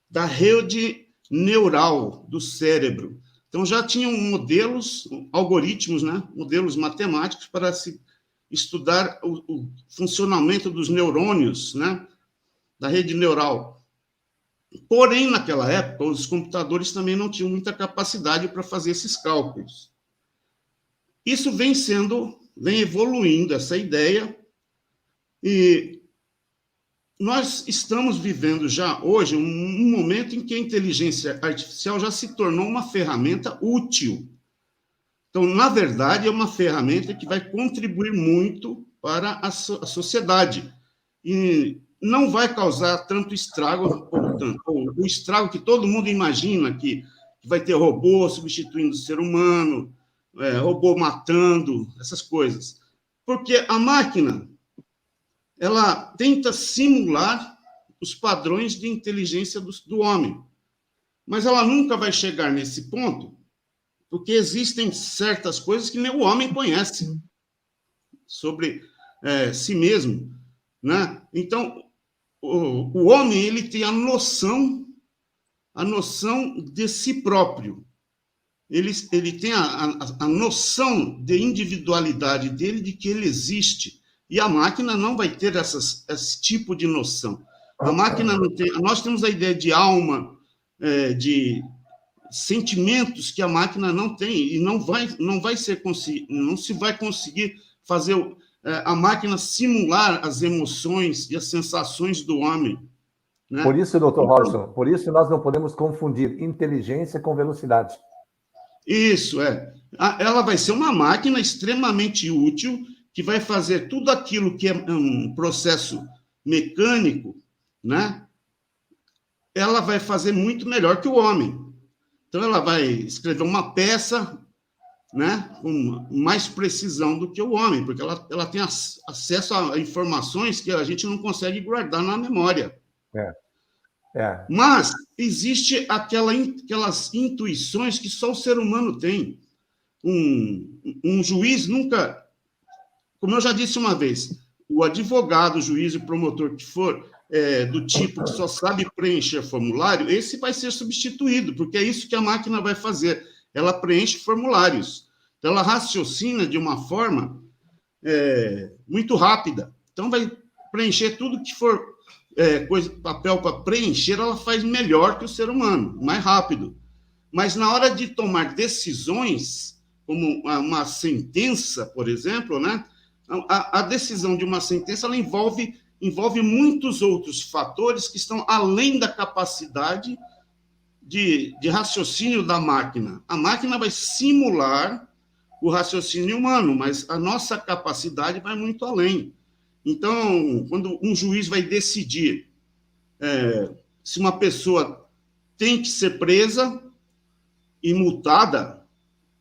[SPEAKER 5] da rede neural do cérebro. Então, já tinham modelos, algoritmos, né? Modelos matemáticos para se estudar o funcionamento dos neurônios, né? Da rede neural. Porém, naquela época, os computadores também não tinham muita capacidade para fazer esses cálculos. Isso vem evoluindo, essa ideia, e nós estamos vivendo já hoje um momento em que a inteligência artificial já se tornou uma ferramenta útil. Então, na verdade, é uma ferramenta que vai contribuir muito para a sociedade e não vai causar tanto estrago, ou o estrago que todo mundo imagina, que vai ter robô substituindo o ser humano, robô matando, essas coisas. Porque a máquina, ela tenta simular os padrões de inteligência do homem. Mas ela nunca vai chegar nesse ponto, porque existem certas coisas que nem o homem conhece sobre si mesmo, né? Então, o homem ele tem a noção de si próprio. Ele tem a noção de individualidade dele, de que ele existe. E a máquina não vai ter esse tipo de noção. A máquina não tem... Nós temos a ideia de alma, de sentimentos que a máquina não tem, e não se vai conseguir fazer a máquina simular as emoções e as sensações do homem. Né?
[SPEAKER 1] Por isso, doutor Robson, por isso nós não podemos confundir inteligência com velocidade.
[SPEAKER 5] Isso, ela vai ser uma máquina extremamente útil, que vai fazer tudo aquilo que é um processo mecânico, né? Ela vai fazer muito melhor que o homem. Então, ela vai escrever uma peça, né, com mais precisão do que o homem, porque ela tem acesso a informações que a gente não consegue guardar na memória. Mas existe aquelas intuições que só o ser humano tem. Um juiz nunca... Como eu já disse uma vez, o advogado, o juiz e o promotor que for do tipo que só sabe preencher formulário, esse vai ser substituído, porque é isso que a máquina vai fazer. Ela preenche formulários. Então, ela raciocina de uma forma muito rápida. Então, vai preencher tudo que for papel para preencher, ela faz melhor que o ser humano, mais rápido. Mas, na hora de tomar decisões, como uma sentença, por exemplo, né? A decisão de uma sentença ela envolve muitos outros fatores que estão além da capacidade de raciocínio da máquina. A máquina vai simular o raciocínio humano, mas a nossa capacidade vai muito além. Então, quando um juiz vai decidir se uma pessoa tem que ser presa e multada,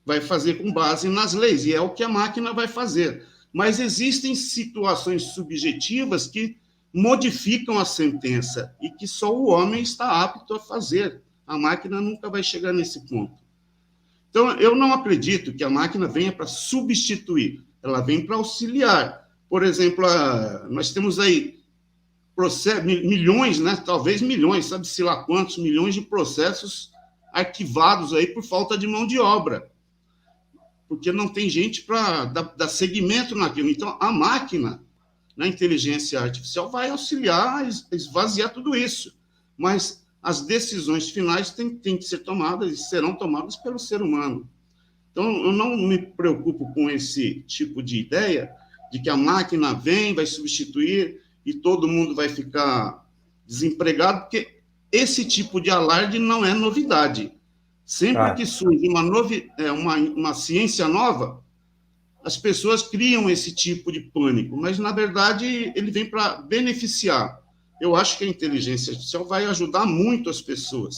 [SPEAKER 5] vai fazer com base nas leis, e é o que a máquina vai fazer. Mas existem situações subjetivas que modificam a sentença e que só o homem está apto a fazer. A máquina nunca vai chegar nesse ponto. Então, eu não acredito que a máquina venha para substituir, ela vem para auxiliar. Por exemplo, nós temos aí milhões, né? Talvez milhões, sabe-se lá quantos milhões de processos arquivados aí por falta de mão de obra, porque não tem gente para dar seguimento naquilo. Então, a máquina, na inteligência artificial, vai auxiliar a esvaziar tudo isso. Mas as decisões finais têm que ser tomadas e serão tomadas pelo ser humano. Então, eu não me preocupo com esse tipo de ideia de que a máquina vai substituir e todo mundo vai ficar desempregado, porque esse tipo de alarde não é novidade. Sempre que surge uma ciência nova, as pessoas criam esse tipo de pânico, mas, na verdade, ele vem para beneficiar. Eu acho que a inteligência artificial vai ajudar muito as pessoas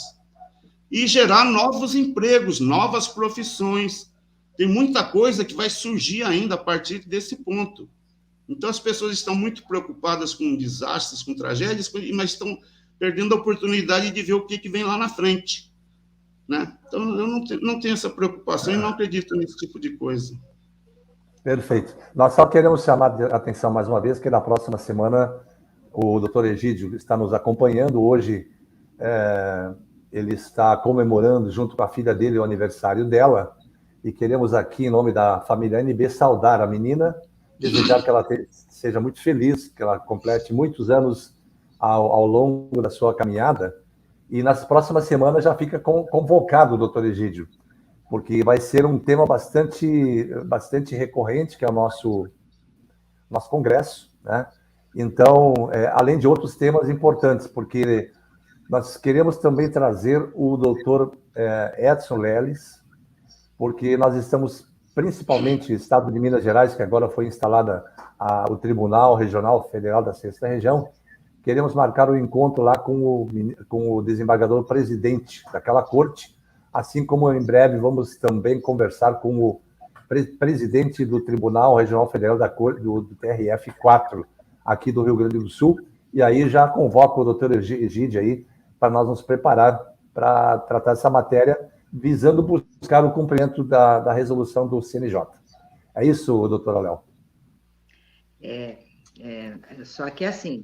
[SPEAKER 5] e gerar novos empregos, novas profissões. Tem muita coisa que vai surgir ainda a partir desse ponto. Então, as pessoas estão muito preocupadas com desastres, com tragédias, mas estão perdendo a oportunidade de ver o que vem lá na frente. Né? Então, eu não tenho essa preocupação e não acredito nesse tipo de coisa.
[SPEAKER 1] Perfeito. Nós só queremos chamar a atenção mais uma vez que na próxima semana o doutor Egídio está nos acompanhando. Hoje ele está comemorando junto com a filha dele o aniversário dela e queremos aqui, em nome da família NB, saudar a menina, desejar que ela seja muito feliz, que ela complete muitos anos ao longo da sua caminhada. E nas próximas semanas já fica convocado o doutor Egídio, porque vai ser um tema bastante recorrente, que é o nosso congresso, né? Então, além de outros temas importantes, porque nós queremos também trazer o doutor Edson Leles, porque nós estamos, principalmente no estado de Minas Gerais, que agora foi instalada o Tribunal Regional Federal da Sexta Região, queremos marcar um encontro lá com o desembargador presidente daquela corte, assim como em breve vamos também conversar com o presidente do Tribunal Regional Federal do TRF4, aqui do Rio Grande do Sul, e aí já convoco o doutor Egídio aí para nós nos preparar para tratar essa matéria, visando buscar o cumprimento da resolução do CNJ. É isso, doutora Léo?
[SPEAKER 4] Só que assim,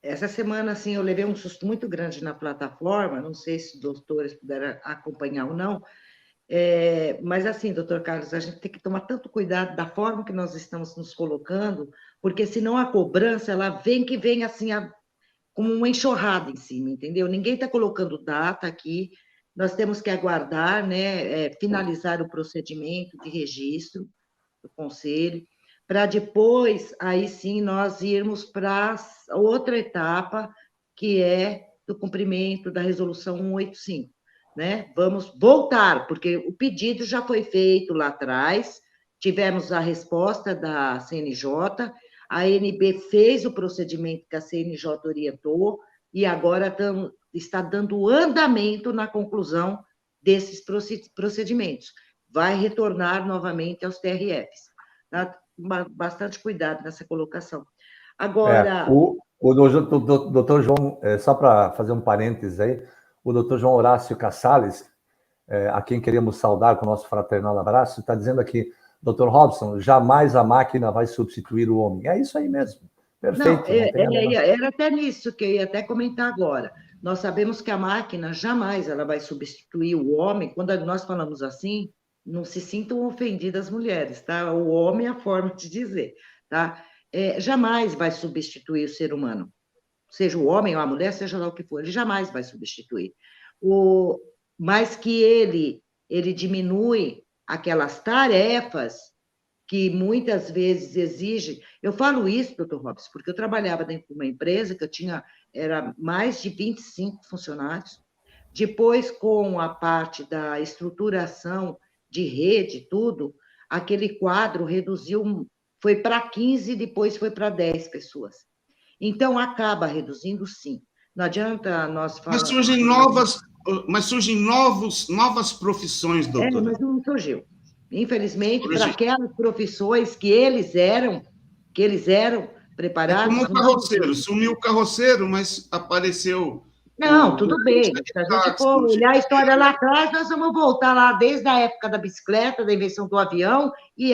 [SPEAKER 4] essa semana assim, eu levei um susto muito grande na plataforma, não sei se os doutores puderam acompanhar ou não, Mas assim, doutor Carlos, a gente tem que tomar tanto cuidado da forma que nós estamos nos colocando, porque senão a cobrança, ela vem assim, como uma enxurrada em cima, entendeu? Ninguém está colocando data aqui, nós temos que aguardar, né, finalizar o procedimento de registro do conselho, para depois, aí sim, nós irmos para outra etapa, que é do cumprimento da resolução 185, né? Vamos voltar, porque o pedido já foi feito lá atrás, tivemos a resposta da CNJ, a ANB fez o procedimento que a CNJ orientou, e agora está dando andamento na conclusão desses procedimentos. Vai retornar novamente aos TRFs. Tá? Bastante cuidado nessa colocação. Agora...
[SPEAKER 1] O doutor João, só para fazer um parênteses aí, o doutor João Horácio Cassales, a quem queremos saudar com o nosso fraternal abraço, está dizendo aqui, doutor Robson, jamais a máquina vai substituir o homem. É isso aí mesmo. Perfeito.
[SPEAKER 4] Não, era até nisso que eu ia até comentar agora. Nós sabemos que a máquina jamais ela vai substituir o homem. Quando nós falamos assim, não se sintam ofendidas as mulheres, tá? O homem é a forma de dizer, tá? Jamais vai substituir o ser humano. Seja o homem ou a mulher, seja lá o que for, ele jamais vai substituir. Mas que ele diminui aquelas tarefas que muitas vezes exigem. Eu falo isso, doutor Robson, porque eu trabalhava dentro de uma empresa que era mais de 25 funcionários. Depois, com a parte da estruturação de rede, tudo, aquele quadro reduziu, foi para 15, depois foi para 10 pessoas. Então, acaba reduzindo, sim. Não adianta nós falar...
[SPEAKER 5] Mas surgem novas profissões, doutora.
[SPEAKER 4] Mas não surgiu. Infelizmente, para aquelas profissões que eles eram preparados...
[SPEAKER 5] É como o carroceiro. Sumiu o carroceiro, mas apareceu...
[SPEAKER 4] Não, tudo bem. Se a gente for olhar a história lá atrás, nós vamos voltar lá desde a época da bicicleta, da invenção do avião, e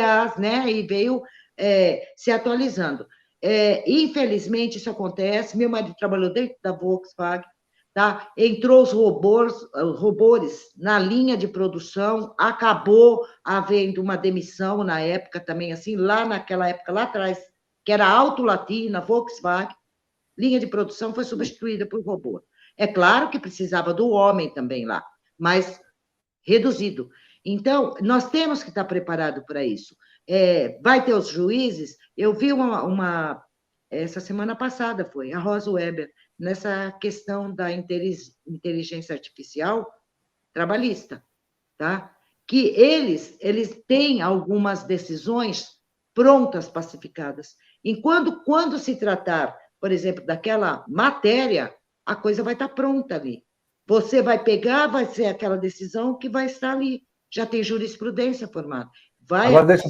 [SPEAKER 4] veio se atualizando. Infelizmente, isso acontece. Meu marido trabalhou dentro da Volkswagen, tá? Entrou os robôs na linha de produção, acabou havendo uma demissão na época também, assim, naquela época lá atrás, que era Auto Latina, Volkswagen, linha de produção foi substituída por robô. É claro que precisava do homem também lá, mas reduzido. Então, nós temos que estar preparados para isso. Vai ter os juízes. Eu vi essa semana passada, foi, a Rosa Weber, nessa questão da inteligência artificial trabalhista, tá? Que eles têm algumas decisões prontas, pacificadas. Enquanto, quando se tratar, por exemplo, daquela matéria, a coisa vai estar pronta ali. Você vai pegar, vai ser aquela decisão que vai estar ali. Já tem jurisprudência formada.
[SPEAKER 1] Agora, deixa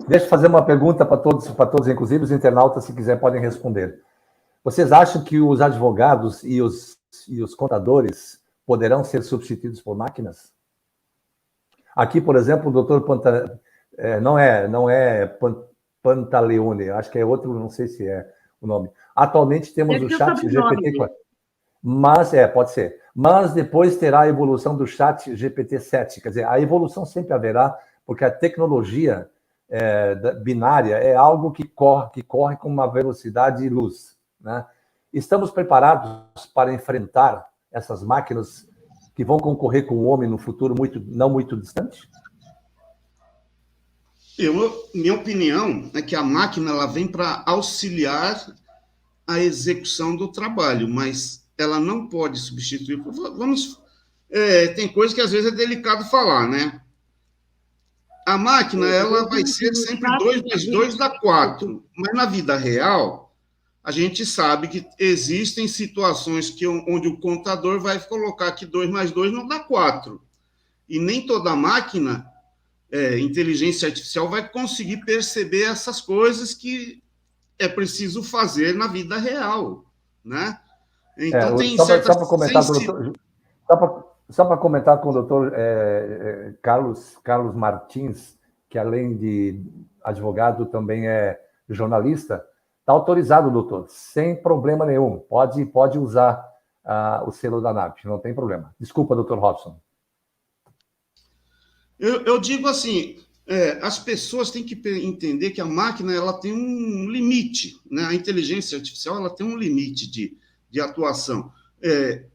[SPEAKER 1] eu fazer uma pergunta para todos, inclusive os internautas, se quiser, podem responder. Vocês acham que os advogados e os contadores poderão ser substituídos por máquinas? Aqui, por exemplo, o doutor não é Pantaleone, acho que é outro, não sei se é o nome. Atualmente temos o chat GPT-4. Mas, pode ser. Mas depois terá a evolução do chat GPT-7. Quer dizer, a evolução sempre haverá, porque a tecnologia binária é algo que corre com uma velocidade de luz, né? Estamos preparados para enfrentar essas máquinas que vão concorrer com o homem no futuro não muito distante?
[SPEAKER 5] Minha opinião é que a máquina ela vem para auxiliar a execução do trabalho, mas ela não pode substituir. Tem coisa que às vezes é delicado falar, né? A máquina ela vai ser sempre 2 mais 2 dá 4, mas na vida real a gente sabe que existem situações onde o contador vai colocar que 2 mais 2 não dá 4. E nem toda máquina, inteligência artificial, vai conseguir perceber essas coisas que é preciso fazer na vida real, né? Então, tem certas...
[SPEAKER 1] Só para comentar com o doutor Carlos Martins, que além de advogado também é jornalista, está autorizado, doutor, sem problema nenhum. Pode usar o selo da NAP, não tem problema. Desculpa, doutor Robson.
[SPEAKER 5] Eu digo assim, as pessoas têm que entender que a máquina ela tem um limite, né? A inteligência artificial ela tem um limite de atuação.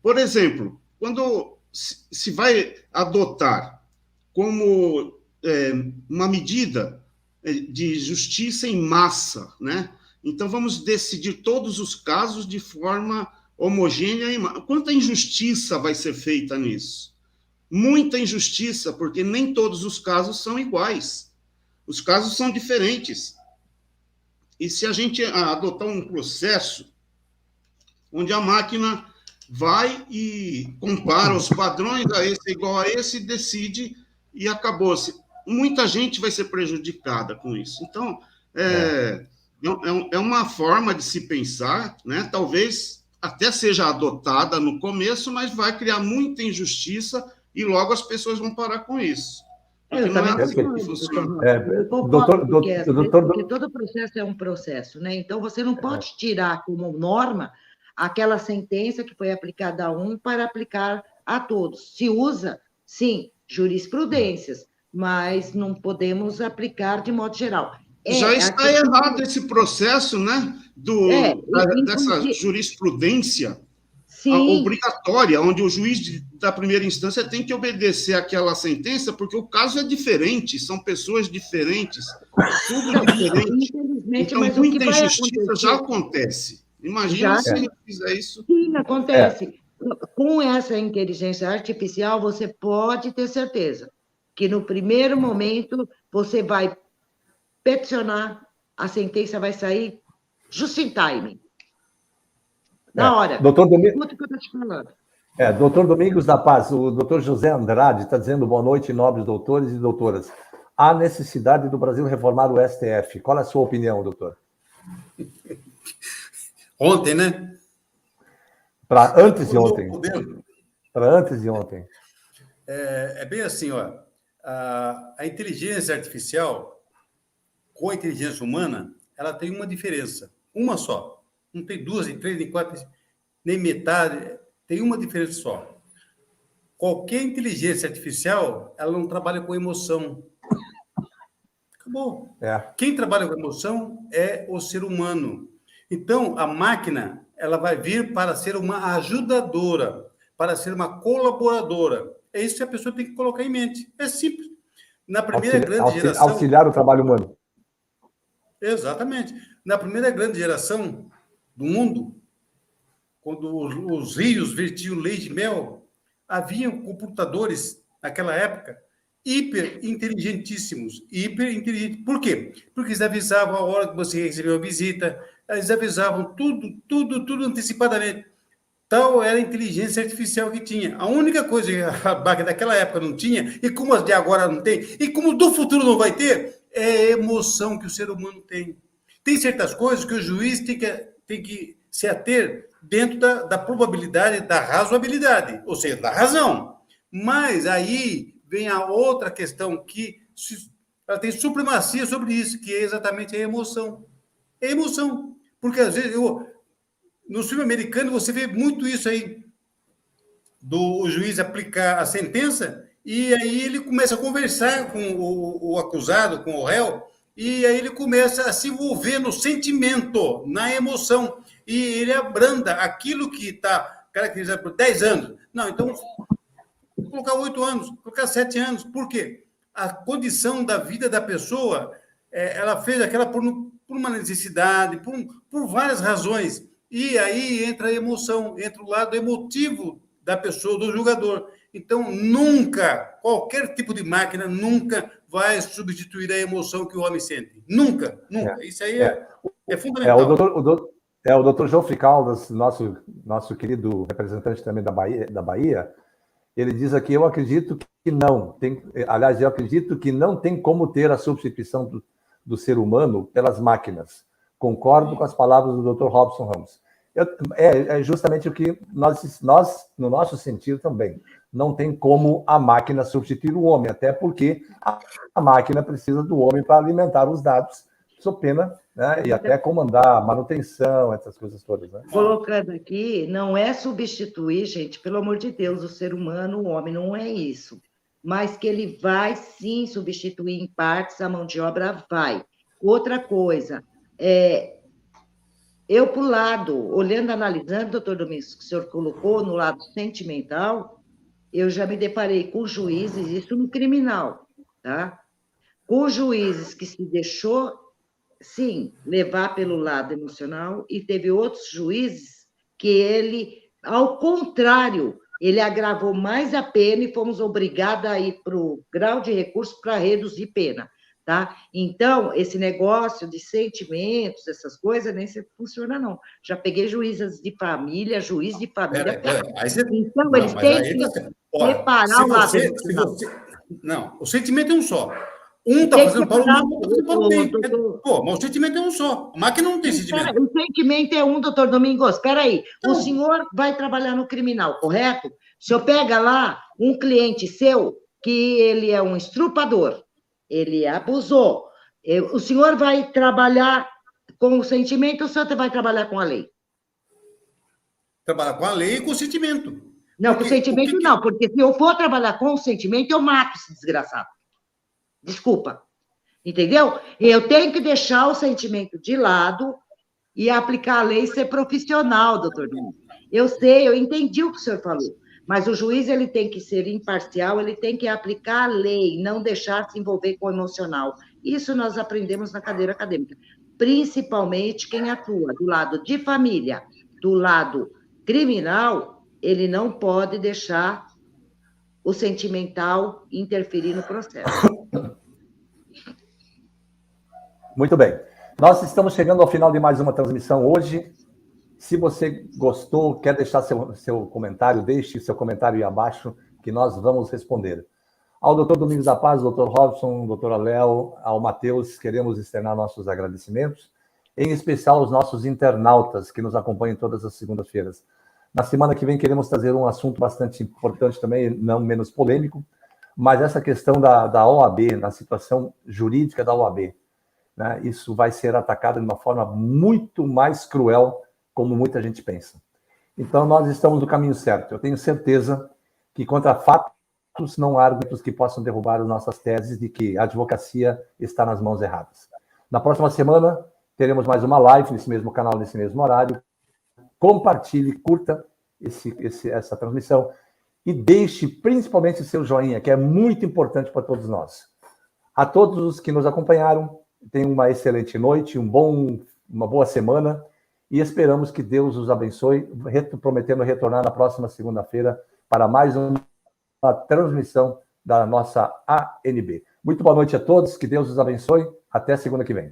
[SPEAKER 5] Por exemplo, quando se vai adotar como uma medida de justiça em massa, né? Então, vamos decidir todos os casos de forma homogênea. Quanta injustiça vai ser feita nisso? Muita injustiça, porque nem todos os casos são iguais. Os casos são diferentes. E se a gente adotar um processo onde a máquina vai e compara os padrões, esse é igual a esse, decide e acabou-se. Muita gente vai ser prejudicada com isso. Então, é uma forma de se pensar, né? Talvez até seja adotada no começo, mas vai criar muita injustiça e logo as pessoas vão parar com isso. Porque não é assim que funciona.
[SPEAKER 4] Porque todo processo é um processo, né? Então, você não pode tirar como norma aquela sentença que foi aplicada a um para aplicar a todos. Se usa, sim, jurisprudências, mas não podemos aplicar de modo geral.
[SPEAKER 5] Já está errado esse processo, né? Dessa jurisprudência obrigatória, onde o juiz da primeira instância tem que obedecer àquela sentença, porque o caso é diferente, são pessoas diferentes, tudo diferente. Então, muita injustiça já acontece. Imagina se ele fizer isso.
[SPEAKER 4] Sim, acontece. Com essa inteligência artificial, você pode ter certeza que no primeiro momento você vai peticionar, a sentença vai sair just in time. Na hora.
[SPEAKER 1] Doutor Domingos,
[SPEAKER 4] Escuta o que eu estou te falando.
[SPEAKER 1] doutor Domingos da Paz, o doutor José Andrade está dizendo boa noite, nobres doutores e doutoras. Há necessidade do Brasil reformar o STF. Qual é a sua opinião, doutor?
[SPEAKER 3] Ontem, né?
[SPEAKER 1] Para antes de ontem. Para antes de ontem.
[SPEAKER 3] É bem assim, ó. A inteligência artificial com a inteligência humana, ela tem uma diferença. Uma só. Não tem duas, nem três, nem quatro, nem metade. Tem uma diferença só. Qualquer inteligência artificial, ela não trabalha com emoção. Acabou. Quem trabalha com emoção é o ser humano. Então, a máquina, ela vai vir para ser uma ajudadora, para ser uma colaboradora. É isso que a pessoa tem que colocar em mente. É simples. Na primeira grande geração...
[SPEAKER 1] Auxiliar o trabalho humano.
[SPEAKER 3] Exatamente. Na primeira grande geração do mundo, quando os rios vertiam leite e mel, haviam computadores, naquela época, hiper inteligentíssimos. Por quê? Porque eles avisavam a hora que você recebeu a visita, eles avisavam tudo antecipadamente. Tal era a inteligência artificial que tinha. A única coisa que a máquina daquela época não tinha, e como as de agora não tem, e como do futuro não vai ter, é a emoção que o ser humano tem. Tem certas coisas que o juiz tem que se ater dentro da probabilidade, da razoabilidade, ou seja, da razão. Mas aí vem a outra questão que ela tem supremacia sobre isso, que é exatamente a emoção. É emoção. Porque, às vezes, no filme americano, você vê muito isso aí, do juiz aplicar a sentença, e aí ele começa a conversar com o acusado, com o réu, e aí ele começa a se envolver no sentimento, na emoção, e ele abranda aquilo que está caracterizado por 10 anos. Não, então, vou colocar 8 anos, vou colocar 7 anos. Por quê? A condição da vida da pessoa, ela fez aquela por uma necessidade, por várias razões. E aí entra a emoção, entra o lado emotivo da pessoa, do julgador. Então, nunca, qualquer tipo de máquina, nunca vai substituir a emoção que o homem sente. Nunca. Isso aí é fundamental.
[SPEAKER 1] O doutor Joffre Caldas, nosso querido representante também da Bahia, ele diz aqui, eu acredito que não. Eu acredito que não tem como ter a substituição do ser humano pelas máquinas. Concordo com as palavras do doutor Robson Ramos. É justamente o que nós, no nosso sentido também, não tem como a máquina substituir o homem, até porque a máquina precisa do homem para alimentar os dados, sob pena, né, e até comandar manutenção, essas coisas todas. Né?
[SPEAKER 4] Colocando aqui, não é substituir, gente, pelo amor de Deus, o ser humano, o homem, não é isso. mas que ele vai, sim, substituir em partes a mão de obra, vai. Outra coisa, eu, por lado, olhando, analisando, doutor Domingos, que o senhor colocou no lado sentimental, eu já me deparei com juízes, isso no criminal, tá? Com juízes que se deixou, sim, levar pelo lado emocional, e teve outros juízes que ele, ao contrário, ele agravou mais a pena e fomos obrigados a ir para o grau de recurso para reduzir pena, tá? Então, esse negócio de sentimentos, essas coisas, nem se funciona, não. Já peguei juízes de família, juiz de família. Então,
[SPEAKER 3] não,
[SPEAKER 4] eles têm que separar o lado emocional.
[SPEAKER 3] Não, o sentimento é um só. Um está fazendo para o outro está fazendo para o bem. Pô, mas o sentimento é um só. A máquina não tem sentimento.
[SPEAKER 4] O sentimento é um, doutor Domingos. Espera aí. O senhor vai trabalhar no criminal, correto? O senhor pega lá um cliente seu que ele é um estrupador, ele abusou. O senhor vai trabalhar com o sentimento ou o senhor vai trabalhar com a lei?
[SPEAKER 3] Trabalhar com a lei e com o sentimento.
[SPEAKER 4] Não, com o sentimento não, porque se eu for trabalhar com o sentimento, eu mato esse desgraçado. Desculpa. Entendeu? Eu tenho que deixar o sentimento de lado e aplicar a lei e ser profissional, doutor Domingos. Eu sei, eu entendi o que o senhor falou, mas o juiz ele tem que ser imparcial, ele tem que aplicar a lei, não deixar se envolver com o emocional. Isso nós aprendemos na cadeira acadêmica. Principalmente quem atua do lado de família, do lado criminal, ele não pode deixar o sentimental interferir no processo.
[SPEAKER 1] Muito bem. Nós estamos chegando ao final de mais uma transmissão hoje. Se você gostou, quer deixar seu comentário, deixe seu comentário aí abaixo, que nós vamos responder. Ao doutor Domingos da Paz, doutor Robson, doutora Léo, ao Matheus, queremos externar nossos agradecimentos, em especial aos nossos internautas que nos acompanham todas as segundas-feiras. Na semana que vem queremos trazer um assunto bastante importante também, não menos polêmico, mas essa questão da OAB, na situação jurídica da OAB. Né? Isso vai ser atacado de uma forma muito mais cruel, como muita gente pensa. Então, nós estamos no caminho certo. Eu tenho certeza que contra fatos não há árbitros que possam derrubar as nossas teses de que a advocacia está nas mãos erradas. Na próxima semana, teremos mais uma live nesse mesmo canal, nesse mesmo horário. Compartilhe, curta essa transmissão e deixe principalmente o seu joinha, que é muito importante para todos nós. A todos os que nos acompanharam, tenham uma excelente noite, uma boa semana e esperamos que Deus os abençoe, prometendo retornar na próxima segunda-feira para mais uma transmissão da nossa ANB. Muito boa noite a todos, que Deus os abençoe, até segunda que vem.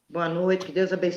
[SPEAKER 4] Boa noite, que Deus abençoe.